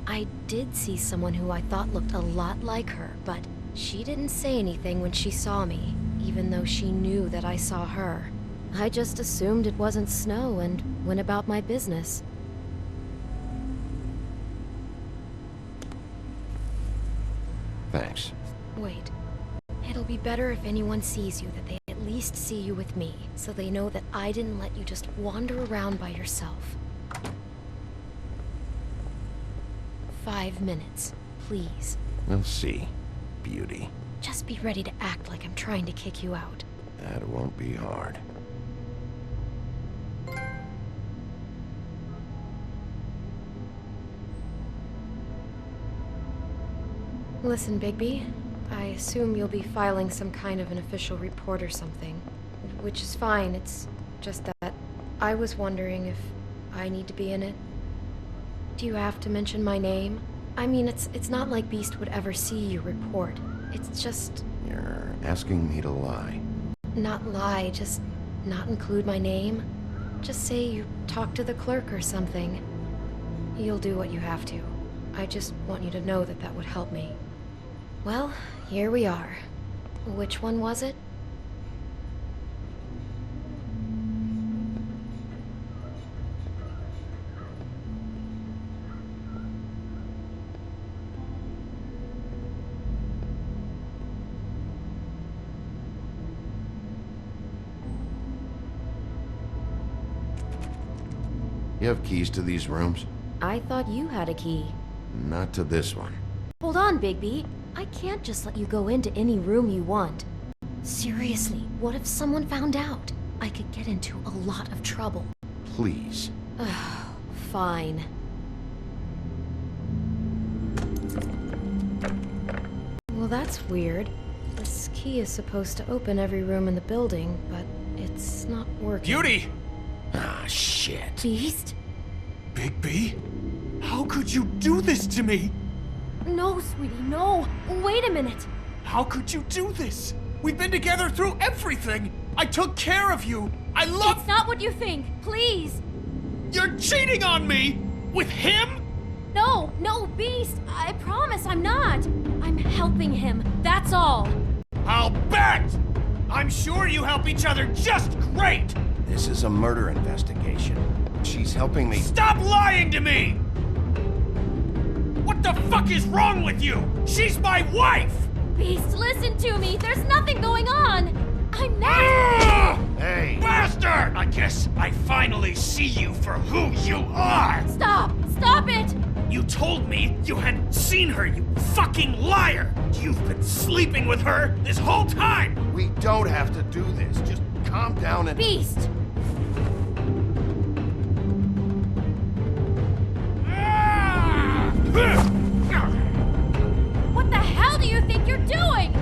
Speaker 3: I did see someone who I thought looked a lot like her, but she didn't say anything when she saw me, even though she knew that I saw her. I just assumed it wasn't Snow and went about my business.
Speaker 1: Thanks.
Speaker 3: Wait. It'll be better if anyone sees you that they at least see you with me, so they know that I didn't let you just wander around by yourself. 5 minutes, please.
Speaker 1: We'll see, beauty.
Speaker 3: Just be ready to act like I'm trying to kick you out.
Speaker 1: That won't be hard.
Speaker 3: Listen, Bigby. I assume you'll be filing some kind of an official report or something. Which is fine, it's just that I was wondering if I need to be in it. Do you have to mention my name? I mean, it's not like Beast would ever see your report. It's just...
Speaker 1: You're asking me to lie.
Speaker 3: Not lie, just not include my name. Just say you talked to the clerk or something. You'll do what you have to. I just want you to know that that would help me. Well, here we are. Which one was it?
Speaker 1: You have keys to these rooms?
Speaker 3: I thought you had a key.
Speaker 1: Not to this one.
Speaker 3: Hold on, Bigby. I can't just let you go into any room you want. Seriously, what if someone found out? I could get into a lot of trouble.
Speaker 1: Please.
Speaker 3: Fine. Well, that's weird. This key is supposed to open every room in the building, but it's not working.
Speaker 13: Beauty!
Speaker 1: Ah, shit.
Speaker 3: Beast?
Speaker 13: Bigby? How could you do this to me?
Speaker 3: No, sweetie, no. Wait a minute.
Speaker 13: How could you do this? We've been together through everything. I took care of you. I love...
Speaker 11: It's not what you think. Please.
Speaker 13: You're cheating on me! With him?
Speaker 11: No, Beast. I promise I'm not. I'm helping him. That's all.
Speaker 13: I'll bet! I'm sure you help each other just great!
Speaker 1: This is a murder investigation. She's helping me...
Speaker 13: Stop lying to me! What the fuck is wrong with you? She's my wife!
Speaker 11: Beast, listen to me. There's nothing going on. I'm not...
Speaker 1: Hey!
Speaker 13: Bastard! I guess I finally see you for who you are!
Speaker 11: Stop! Stop it!
Speaker 13: You told me you hadn't seen her, you fucking liar! You've been sleeping with her this whole time!
Speaker 1: We don't have to do this. Just calm down and...
Speaker 11: Beast! What the hell do you think you're doing?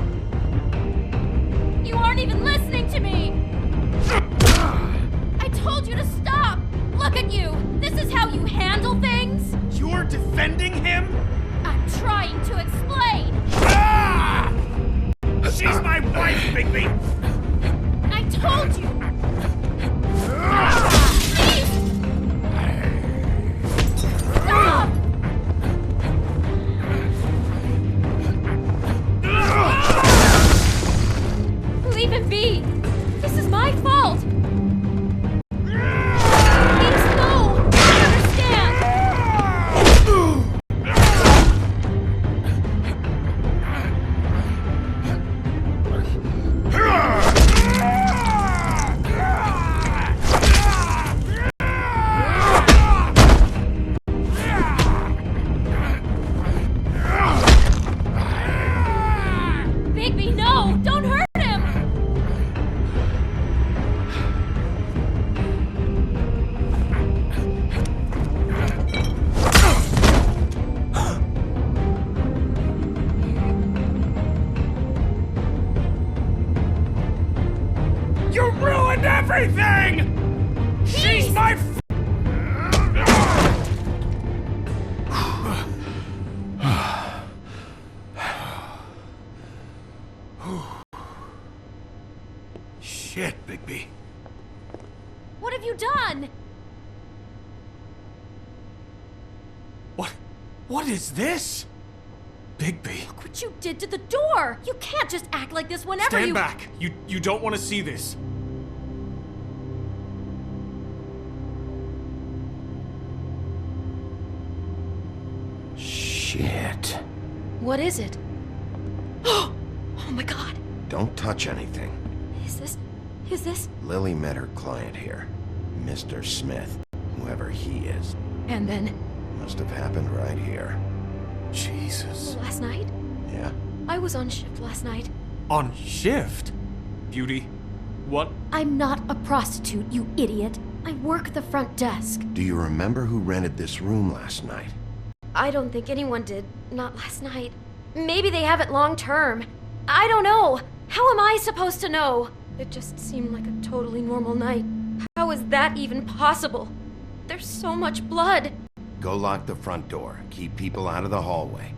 Speaker 11: You aren't even listening to me! I told you to stop! Look at you! This is how you handle things?
Speaker 13: You're defending him?
Speaker 11: I'm trying to explain!
Speaker 13: She's my wife, Bigby!
Speaker 11: I told you! Stop! Leave him be! This is my fault! Please, no! I understand! Bigby, no! Don't hurt him!
Speaker 13: You ruined everything! She's my Shit, Bigby.
Speaker 11: What have you done?
Speaker 13: What is this? Bigby.
Speaker 11: Look what you did to the door! You can't just act like this whenever
Speaker 13: Stand
Speaker 11: you-
Speaker 13: back. You don't want to see this.
Speaker 1: Shit.
Speaker 3: What is it? Oh my god.
Speaker 1: Don't touch anything.
Speaker 3: Is this?
Speaker 1: Lily met her client here. Mr. Smith. Whoever he is.
Speaker 3: And then?
Speaker 1: Must have happened right here.
Speaker 13: Jesus.
Speaker 3: Last night?
Speaker 1: Yeah?
Speaker 3: I was on shift last night.
Speaker 13: On shift? Beauty, what?
Speaker 3: I'm not a prostitute, you idiot. I work the front desk.
Speaker 1: Do you remember who rented this room last night?
Speaker 3: I don't think anyone did. Not last night. Maybe they have it long term. I don't know. How am I supposed to know? It just seemed like a totally normal night. How is that even possible? There's so much blood.
Speaker 1: Go lock the front door. Keep people out of the hallway.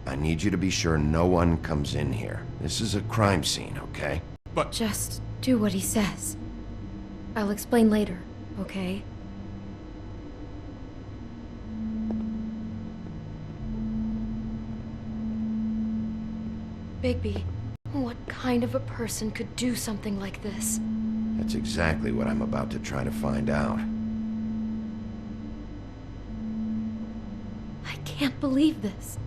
Speaker 1: I need you to be sure no one comes in here. This is a crime scene, okay?
Speaker 13: But...
Speaker 3: Just do what he says. I'll explain later, okay? Bigby, what kind of a person could do something like this?
Speaker 1: That's exactly what I'm about to try to find out.
Speaker 3: I can't believe this.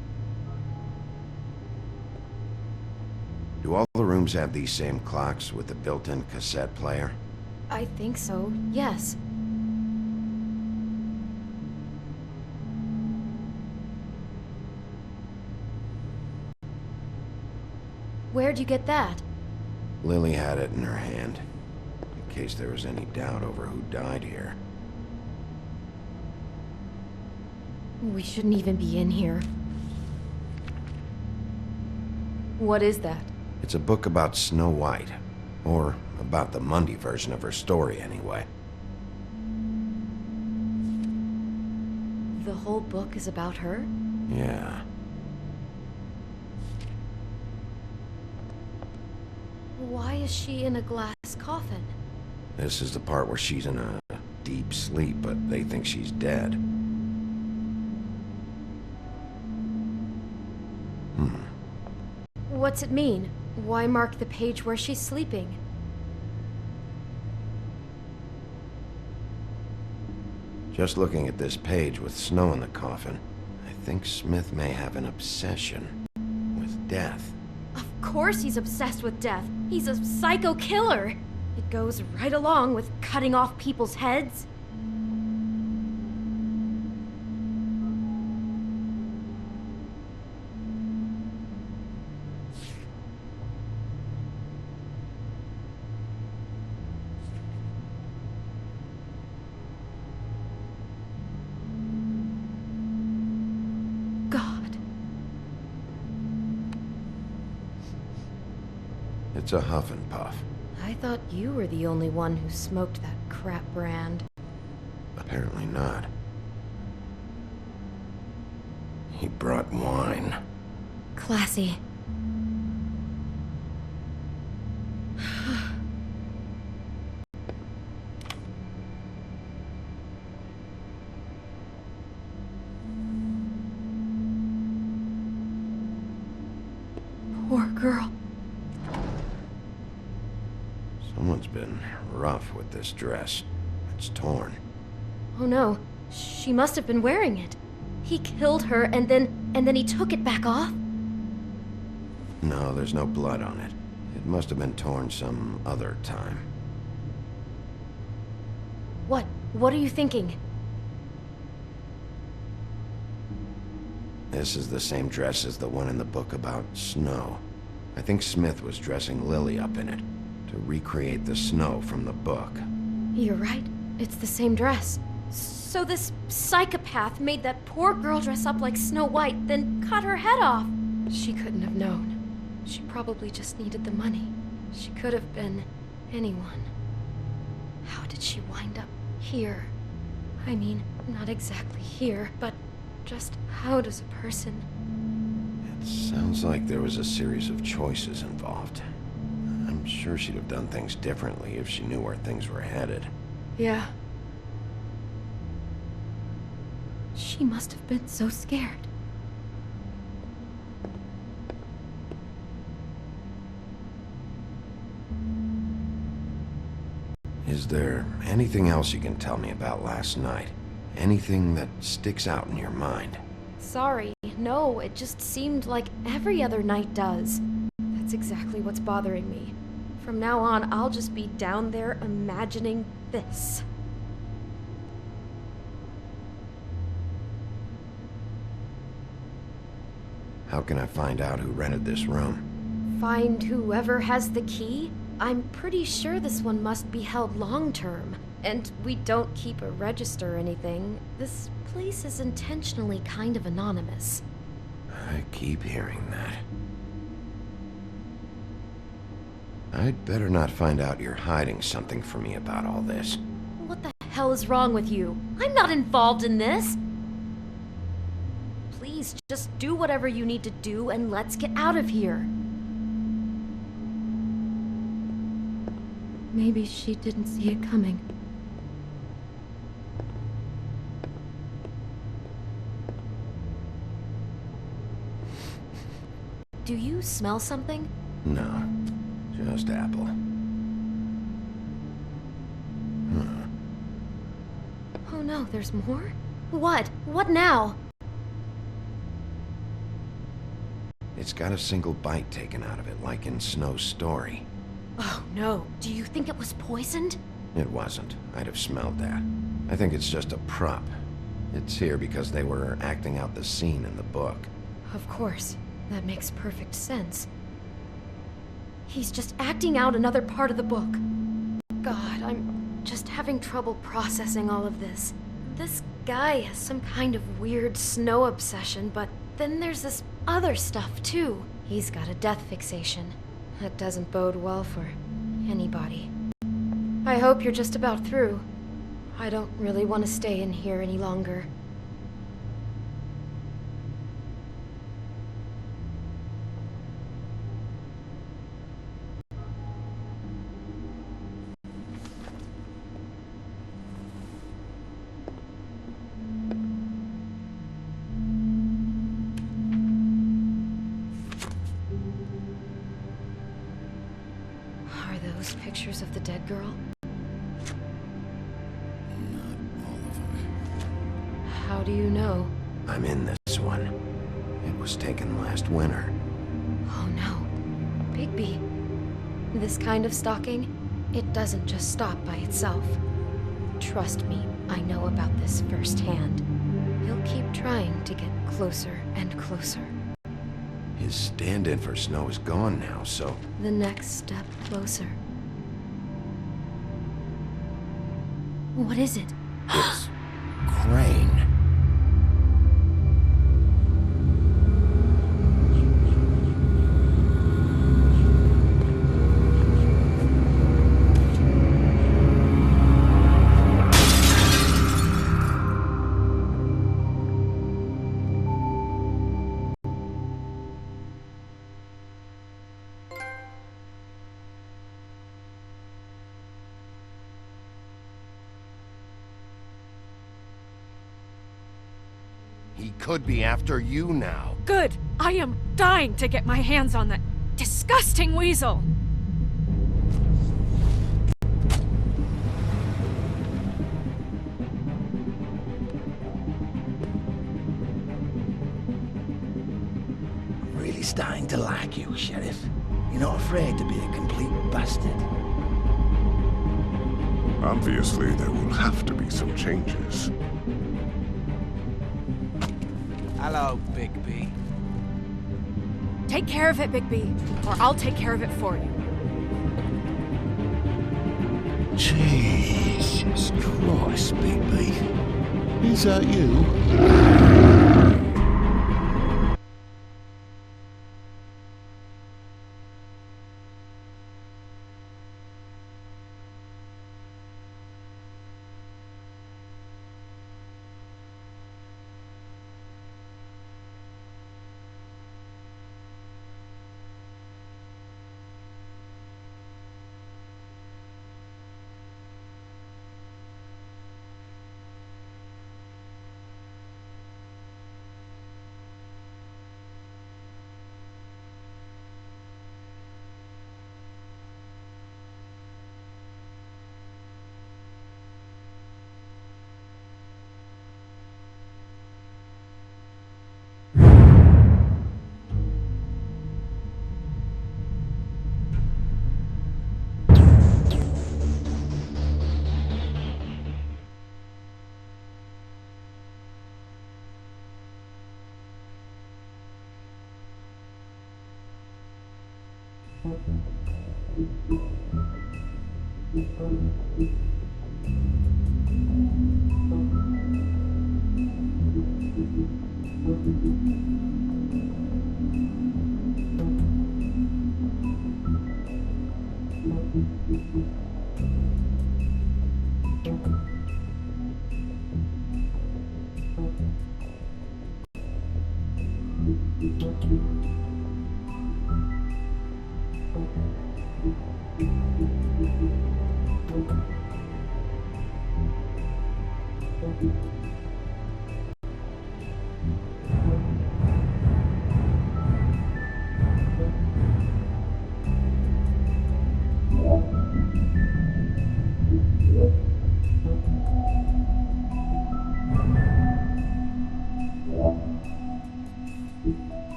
Speaker 1: Do all the rooms have these same clocks with the built-in cassette player?
Speaker 3: I think so, yes. Where'd you get that?
Speaker 1: Lily had it in her hand, in case there was any doubt over who died here.
Speaker 3: We shouldn't even be in here. What is that?
Speaker 1: It's a book about Snow White. Or about the Mundy version of her story, anyway.
Speaker 3: The whole book is about her?
Speaker 1: Yeah.
Speaker 3: Why is she in a glass coffin?
Speaker 1: This is the part where she's in a deep sleep, but they think she's dead.
Speaker 3: What's it mean? Why mark the page where she's sleeping?
Speaker 1: Just looking at this page with snow in the coffin, I think Smith may have an obsession with death.
Speaker 3: Of course he's obsessed with death. He's a psycho killer. It goes right along with cutting off people's heads.
Speaker 1: It's a huff and puff.
Speaker 3: I thought you were the only one who smoked that crap brand.
Speaker 1: Apparently not. He brought wine.
Speaker 3: Classy. Poor girl.
Speaker 1: Someone's been rough with this dress. It's torn.
Speaker 3: Oh no, she must have been wearing it. He killed her and then he took it back off?
Speaker 1: No, there's no blood on it. It must have been torn some other time.
Speaker 3: What are you thinking?
Speaker 1: This is the same dress as the one in the book about snow. I think Smith was dressing Lily up in it, to recreate the snow from the book.
Speaker 3: You're right. It's the same dress. So this psychopath made that poor girl dress up like Snow White, then cut her head off. She couldn't have known. She probably just needed the money. She could have been anyone. How did she wind up here? I mean, not exactly here, but just how does a person...
Speaker 1: It sounds like there was a series of choices involved. I'm sure she'd have done things differently if she knew where things were headed.
Speaker 3: Yeah. She must have been so scared.
Speaker 1: Is there anything else you can tell me about last night? Anything that sticks out in your mind?
Speaker 3: Sorry, no, it just seemed like every other night does. That's exactly what's bothering me. From now on, I'll just be down there imagining this.
Speaker 1: How can I find out who rented this room?
Speaker 3: Find whoever has the key? I'm pretty sure this one must be held long-term. And we don't keep a register or anything. This place is intentionally kind of anonymous.
Speaker 1: I keep hearing that. I'd better not find out you're hiding something from me about all this.
Speaker 3: What the hell is wrong with you? I'm not involved in this! Please, just do whatever you need to do and let's get out of here. Maybe she didn't see it coming. Do you smell something?
Speaker 1: No, just apple. Huh.
Speaker 3: Oh no, there's more? What? What now?
Speaker 1: It's got a single bite taken out of it, like in Snow's story.
Speaker 3: Oh no, do you think it was poisoned?
Speaker 1: It wasn't. I'd have smelled that. I think it's just a prop. It's here because they were acting out the scene in the book.
Speaker 3: Of course. That makes perfect sense. He's just acting out another part of the book. God, I'm just having trouble processing all of this. This guy has some kind of weird snow obsession, but then there's this other stuff too. He's got a death fixation. That doesn't bode well for anybody. I hope you're just about through. I don't really want to stay in here any longer. Those pictures of the dead girl?
Speaker 1: Not all of them.
Speaker 3: How do you know?
Speaker 1: I'm in this one. It was taken last winter.
Speaker 3: Oh no. Bigby. This kind of stalking, it doesn't just stop by itself. Trust me, I know about this firsthand. He'll keep trying to get closer and closer.
Speaker 1: His stand-in for Snow is gone now, so...
Speaker 3: The next step closer. What is it?
Speaker 1: It's... Crane. He could be after you now.
Speaker 2: Good. I am dying to get my hands on that disgusting weasel.
Speaker 17: I'm really starting to like you, Sheriff. You're not afraid to be a complete bastard.
Speaker 9: Obviously, there will have to be some changes.
Speaker 4: Hello, Bigby.
Speaker 2: Take care of it, Bigby, or I'll take care of it for you.
Speaker 1: Jesus Christ, Bigby. Is that you?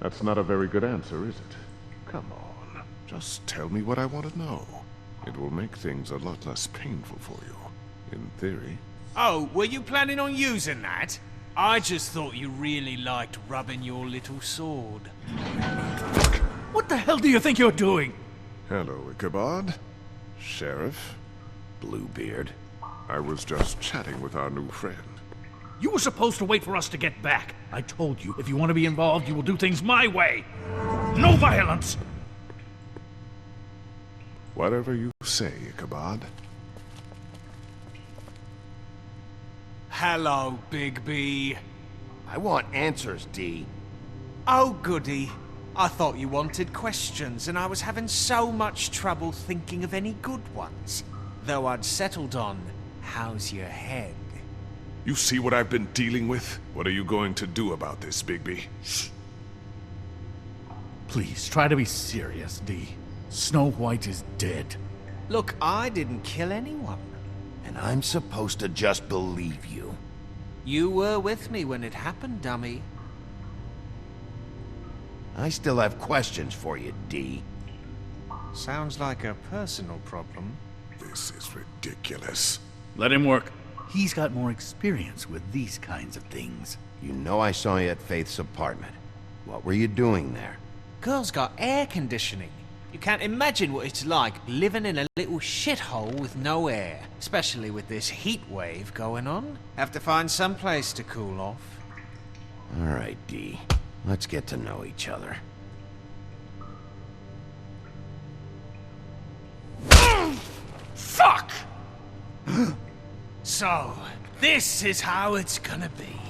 Speaker 9: That's not a very good answer, is it? Come on. Just tell me what I want to know. It will make things a lot less painful for you. In theory.
Speaker 4: Oh, were you planning on using that? I just thought you really liked rubbing your little sword.
Speaker 5: What the hell do you think you're doing?
Speaker 9: Hello, Ichabod. Sheriff.
Speaker 1: Bluebeard.
Speaker 9: I was just chatting with our new friend.
Speaker 5: You were supposed to wait for us to get back. I told you, if you want to be involved, you will do things my way. No violence!
Speaker 9: Whatever you say, Ichabod.
Speaker 4: Hello, Bigby.
Speaker 1: I want answers, D.
Speaker 4: Oh, goody. I thought you wanted questions, and I was having so much trouble thinking of any good ones. Though I'd settled on, how's your head?
Speaker 9: You see what I've been dealing with? What are you going to do about this, Bigby?
Speaker 5: Shh. Please, try to be serious, D. Snow White is dead.
Speaker 4: Look, I didn't kill anyone.
Speaker 1: And I'm supposed to just believe you.
Speaker 4: You were with me when it happened, dummy.
Speaker 1: I still have questions for you, D.
Speaker 4: Sounds like a personal problem.
Speaker 9: This is ridiculous.
Speaker 5: Let him work. He's got more experience with these kinds of things.
Speaker 1: You know I saw you at Faith's apartment. What were you doing there?
Speaker 4: Girl's got air conditioning. You can't imagine what it's like living in a little shithole with no air. Especially with this heat wave going on. Have to find some place to cool off.
Speaker 1: Alright, D. Let's get to know each other.
Speaker 4: Fuck! So, this is how it's gonna be.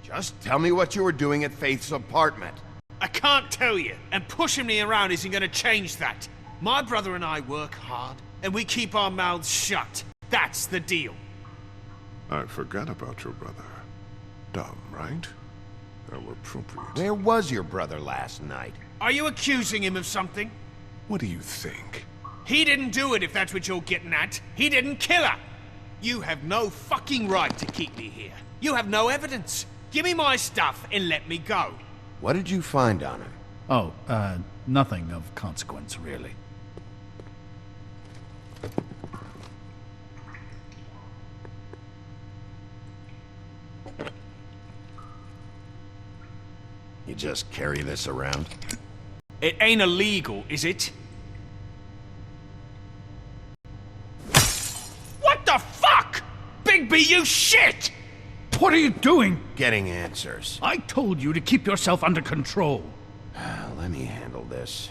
Speaker 1: Just tell me what you were doing at Faith's apartment.
Speaker 4: I can't tell you, and pushing me around isn't going to change that. My brother and I work hard, and we keep our mouths shut. That's the deal.
Speaker 9: I forgot about your brother. Dumb, right? How appropriate.
Speaker 1: Where was your brother last night?
Speaker 4: Are you accusing him of something?
Speaker 9: What do you think?
Speaker 4: He didn't do it, if that's what you're getting at. He didn't kill her. You have no fucking right to keep me here. You have no evidence. Give me my stuff and let me go.
Speaker 1: What did you find on him?
Speaker 5: Oh, nothing of consequence, really.
Speaker 1: You just carry this around?
Speaker 4: It ain't illegal, is it? What the fuck? Bigby, you shit!
Speaker 5: What are you doing?
Speaker 1: Getting answers.
Speaker 5: I told you to keep yourself under control.
Speaker 1: Let me handle this.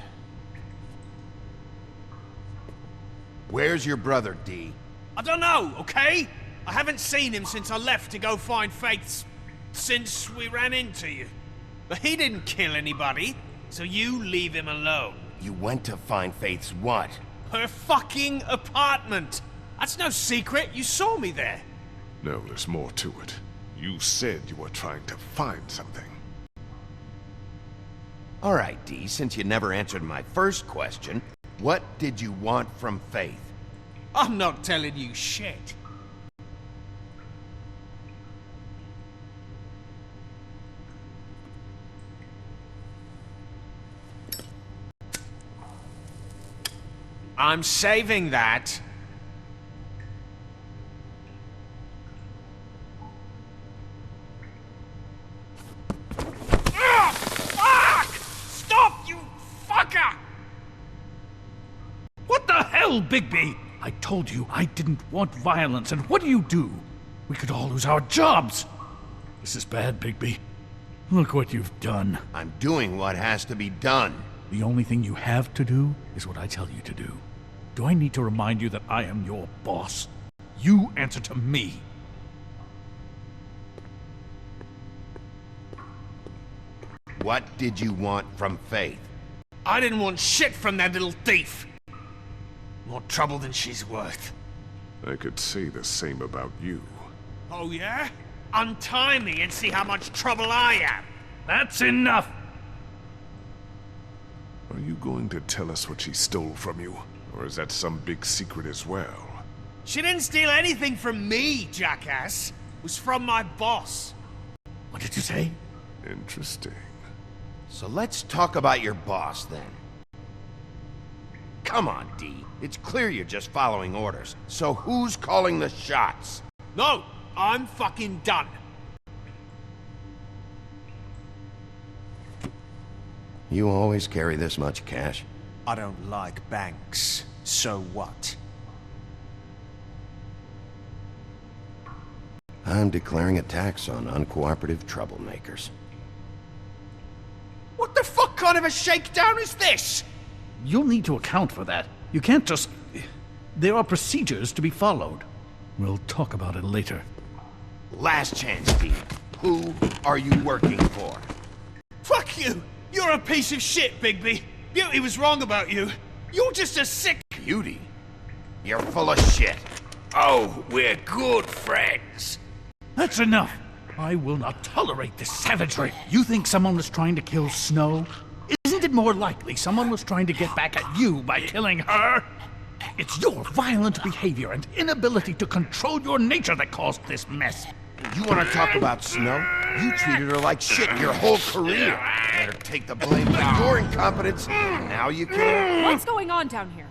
Speaker 1: Where's your brother, D?
Speaker 4: I don't know, okay? I haven't seen him since I left to go find Faith's... since we ran into you. But he didn't kill anybody, so you leave him alone.
Speaker 1: You went to find Faith's what?
Speaker 4: Her fucking apartment! That's no secret, you saw me there.
Speaker 9: No, there's more to it. You said you were trying to find something.
Speaker 1: All right, D, since you never answered my first question, what did you want from Faith?
Speaker 4: I'm not telling you shit. I'm saving that. Fuck! Stop, you fucker!
Speaker 5: What the hell, Bigby? I told you I didn't want violence, and what do? We could all lose our jobs. This is bad, Bigby. Look what you've done.
Speaker 1: I'm doing what has to be done.
Speaker 5: The only thing you have to do is what I tell you to do. Do I need to remind you that I am your boss? You answer to me.
Speaker 1: What did you want from Faith?
Speaker 4: I didn't want shit from that little thief. More trouble than she's worth.
Speaker 9: I could say the same about you.
Speaker 4: Oh yeah? Untie me and see how much trouble I am.
Speaker 5: That's enough!
Speaker 9: Are you going to tell us what she stole from you? Or is that some big secret as well?
Speaker 4: She didn't steal anything from me, jackass. It was from my boss.
Speaker 5: What did you say?
Speaker 9: Interesting.
Speaker 1: So let's talk about your boss, then. Come on, D. It's clear you're just following orders. So who's calling the shots?
Speaker 4: No, I'm fucking done.
Speaker 1: You always carry this much cash?
Speaker 4: I don't like banks. So what?
Speaker 1: I'm declaring a tax on uncooperative troublemakers.
Speaker 4: What the fuck kind of a shakedown is this?
Speaker 5: You'll need to account for that. You can't just... There are procedures to be followed. We'll talk about it later.
Speaker 1: Last chance, D. Who are you working for?
Speaker 4: Fuck you! You're a piece of shit, Bigby. Beauty was wrong about you. You're just a sick...
Speaker 1: Beauty? You're full of shit.
Speaker 5: Oh, we're good friends. That's enough. I will not tolerate this savagery. You think someone was trying to kill Snow? Isn't it more likely someone was trying to get back at you by killing her? It's your violent behavior and inability to control your nature that caused this mess.
Speaker 1: You want to talk about Snow? You treated her like shit your whole career. Let her take the blame for your incompetence. Now you care?
Speaker 2: What's going on down here?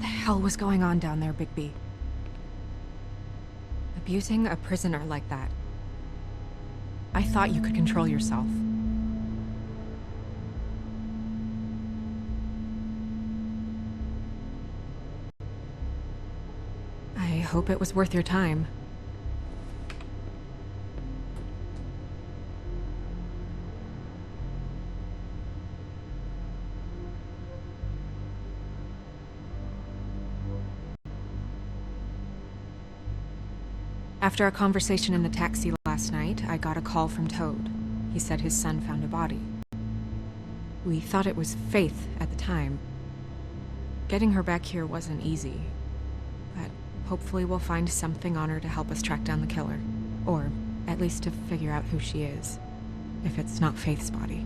Speaker 2: the hell was going on down there, Bigby? Abusing a prisoner like that. I thought you could control yourself. I hope it was worth your time. After a conversation in the taxi last night, I got a call from Toad. He said his son found a body. We thought it was Faith at the time. Getting her back here wasn't easy, but hopefully we'll find something on her to help us track down the killer. Or at least to figure out who she is, if it's not Faith's body.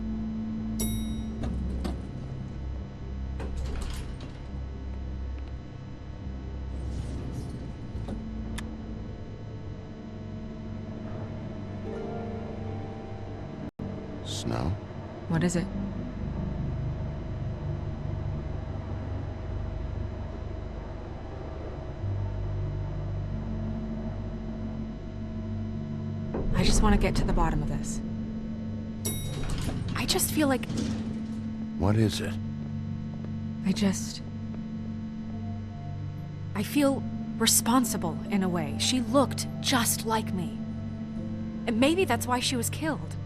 Speaker 7: Snow?
Speaker 2: What is it? I just want to get to the bottom of this. I just feel like...
Speaker 7: What is it?
Speaker 2: I feel responsible in a way. She looked just like me. And maybe that's why she was killed.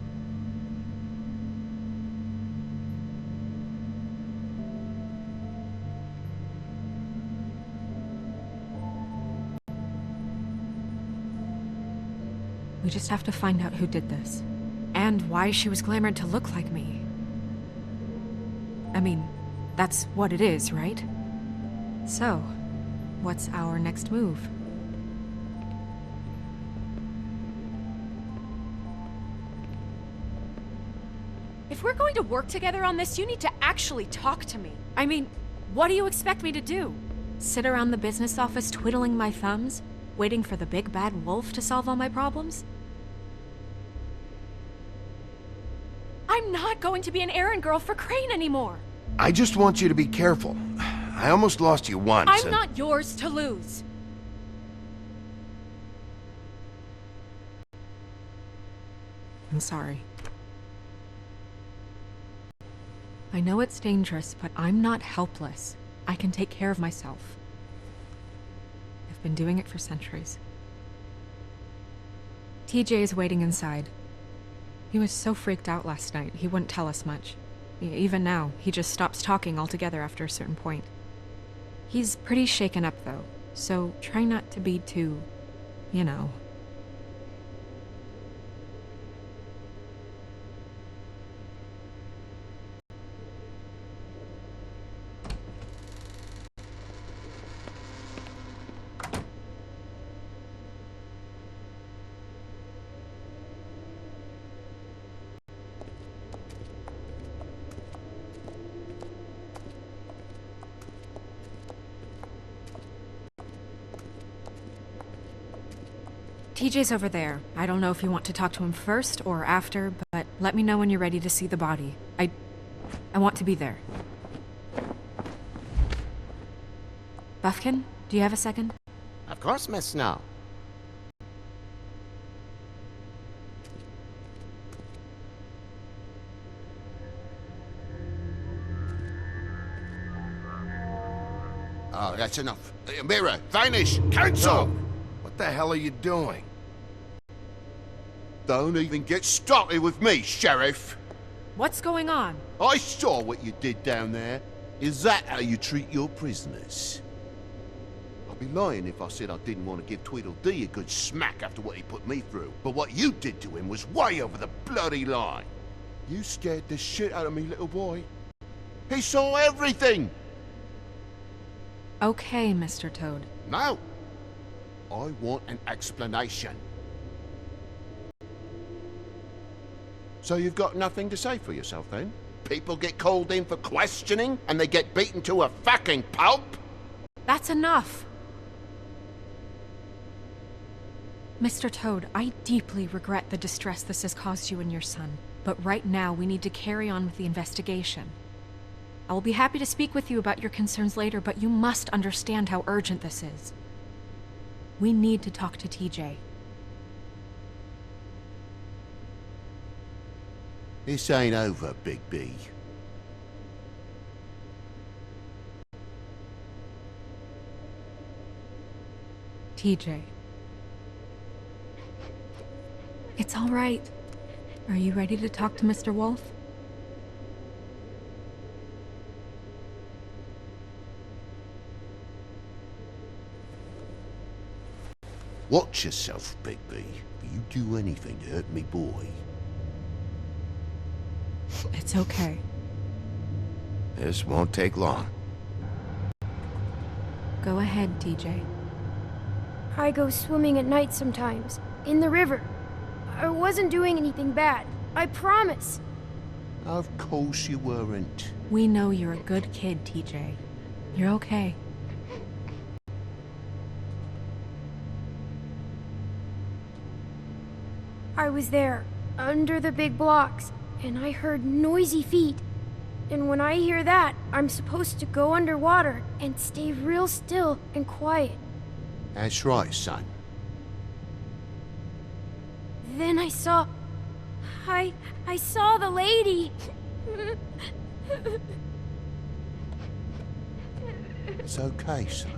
Speaker 2: We just have to find out who did this. And why she was glamored to look like me. I mean, that's what it is, right? So, what's our next move? If we're going to work together on this, you need to actually talk to me. I mean, what do you expect me to do? Sit around the business office twiddling my thumbs? Waiting for the big bad wolf to solve all my problems? I'm not going to be an errand girl for Crane anymore!
Speaker 1: I just want you to be careful. I almost lost you once.
Speaker 2: I'm not yours to lose! I'm sorry. I know it's dangerous, but I'm not helpless. I can take care of myself. Been doing it for centuries. TJ is waiting inside. He was so freaked out last night, he wouldn't tell us much. Even now, he just stops talking altogether after a certain point. He's pretty shaken up though, so try not to be too, you know. TJ's over there. I don't know if you want to talk to him first or after, but let me know when you're ready to see the body. I want to be there. Buffkin, do you have a second?
Speaker 12: Of course, Miss Snow.
Speaker 10: Oh, that's enough. Mirror, vanish, cancel!
Speaker 1: No. What the hell are you doing?
Speaker 10: Don't even get started with me, Sheriff.
Speaker 2: What's going on?
Speaker 10: I saw what you did down there. Is that how you treat your prisoners? I'd be lying if I said I didn't want to give Tweedledee a good smack after what he put me through. But what you did to him was way over the bloody line. You scared the shit out of me, little boy. He saw everything!
Speaker 2: Okay, Mr. Toad.
Speaker 10: No. I want an explanation. So you've got nothing to say for yourself, then? People get called in for questioning, and they get beaten to a fucking pulp?
Speaker 2: That's enough! Mr. Toad, I deeply regret the distress this has caused you and your son. But right now, we need to carry on with the investigation. I will be happy to speak with you about your concerns later, but you must understand how urgent this is. We need to talk to TJ.
Speaker 10: This ain't over, Big B.
Speaker 2: TJ. It's all right. Are you ready to talk to Mr. Wolf?
Speaker 10: Watch yourself, Big B. You do anything to hurt me, boy.
Speaker 2: It's okay.
Speaker 1: This won't take long.
Speaker 2: Go ahead, TJ.
Speaker 11: I go swimming at night sometimes, in the river. I wasn't doing anything bad. I promise.
Speaker 10: Of course you weren't.
Speaker 2: We know you're a good kid, TJ. You're okay.
Speaker 11: I was there, under the big blocks, and I heard noisy feet. And when I hear that, I'm supposed to go underwater and stay real still and quiet.
Speaker 10: That's right, son.
Speaker 11: Then I saw the lady.
Speaker 10: It's okay, son.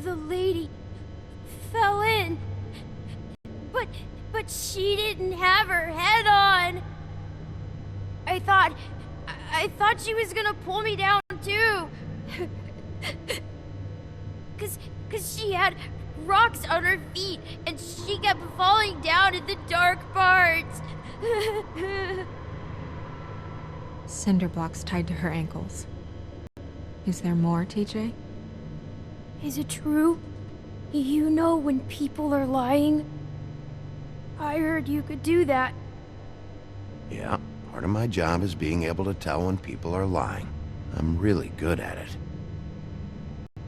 Speaker 11: The lady fell in. But she didn't have her head on. I thought she was gonna pull me down too. Cause she had rocks on her feet and she kept falling down in the dark parts.
Speaker 2: Cinder blocks tied to her ankles. Is there more, TJ?
Speaker 11: Is it true? You know when people are lying? I heard you could do that.
Speaker 1: Yeah, part of my job is being able to tell when people are lying. I'm really good at it.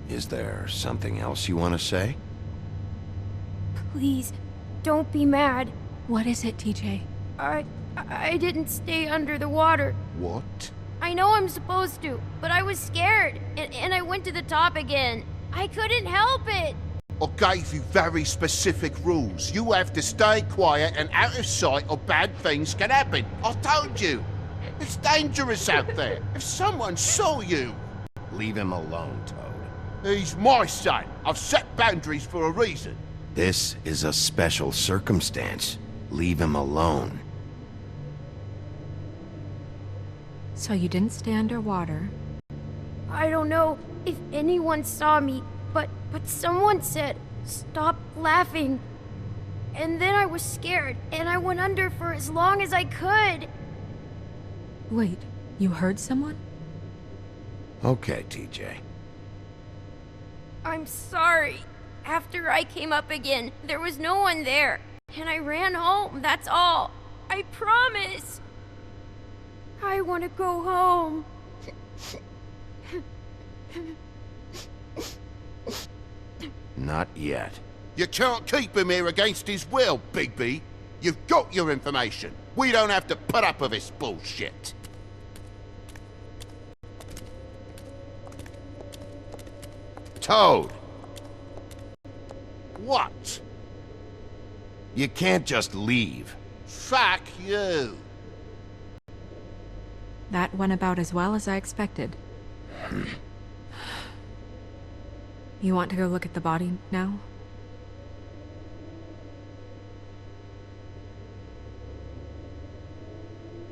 Speaker 1: Is there something else you want to say?
Speaker 11: Please, don't be mad.
Speaker 2: What is it, TJ?
Speaker 11: I didn't stay under the water.
Speaker 10: What?
Speaker 11: I know I'm supposed to, but I was scared, and I went to the top again. I couldn't help it.
Speaker 10: I gave you very specific rules. You have to stay quiet and out of sight or bad things can happen. I told you. It's dangerous out there. If someone saw you...
Speaker 1: Leave him alone, Toad.
Speaker 10: He's my son. I've set boundaries for a reason.
Speaker 1: This is a special circumstance. Leave him alone.
Speaker 2: So you didn't stay underwater?
Speaker 11: I don't know if anyone saw me, but someone said, "Stop laughing." And then I was scared, and I went under for as long as I could.
Speaker 2: Wait, you heard someone?
Speaker 1: Okay, TJ.
Speaker 11: I'm sorry. After I came up again, there was no one there, and I ran home, that's all. I promise. I want to go home.
Speaker 1: Not yet.
Speaker 10: You can't keep him here against his will, Bigby. You've got your information. We don't have to put up with this bullshit.
Speaker 1: Toad!
Speaker 10: What?
Speaker 1: You can't just leave.
Speaker 10: Fuck you.
Speaker 2: That went about as well as I expected. You want to go look at the body now?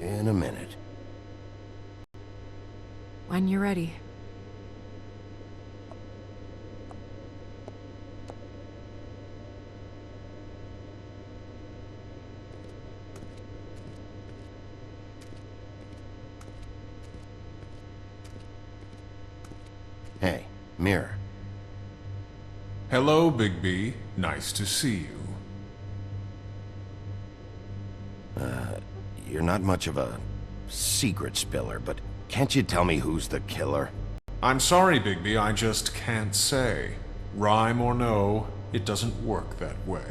Speaker 1: In a minute.
Speaker 2: When you're ready.
Speaker 1: Hey, Mirror.
Speaker 9: Hello, Big B. Nice to see you.
Speaker 1: You're not much of a secret spiller, but can't you tell me who's the killer?
Speaker 9: I'm sorry, Big B, I just can't say. Rhyme or no, it doesn't work that way.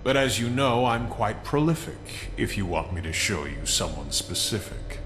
Speaker 9: But as you know, I'm quite prolific, if you want me to show you someone specific.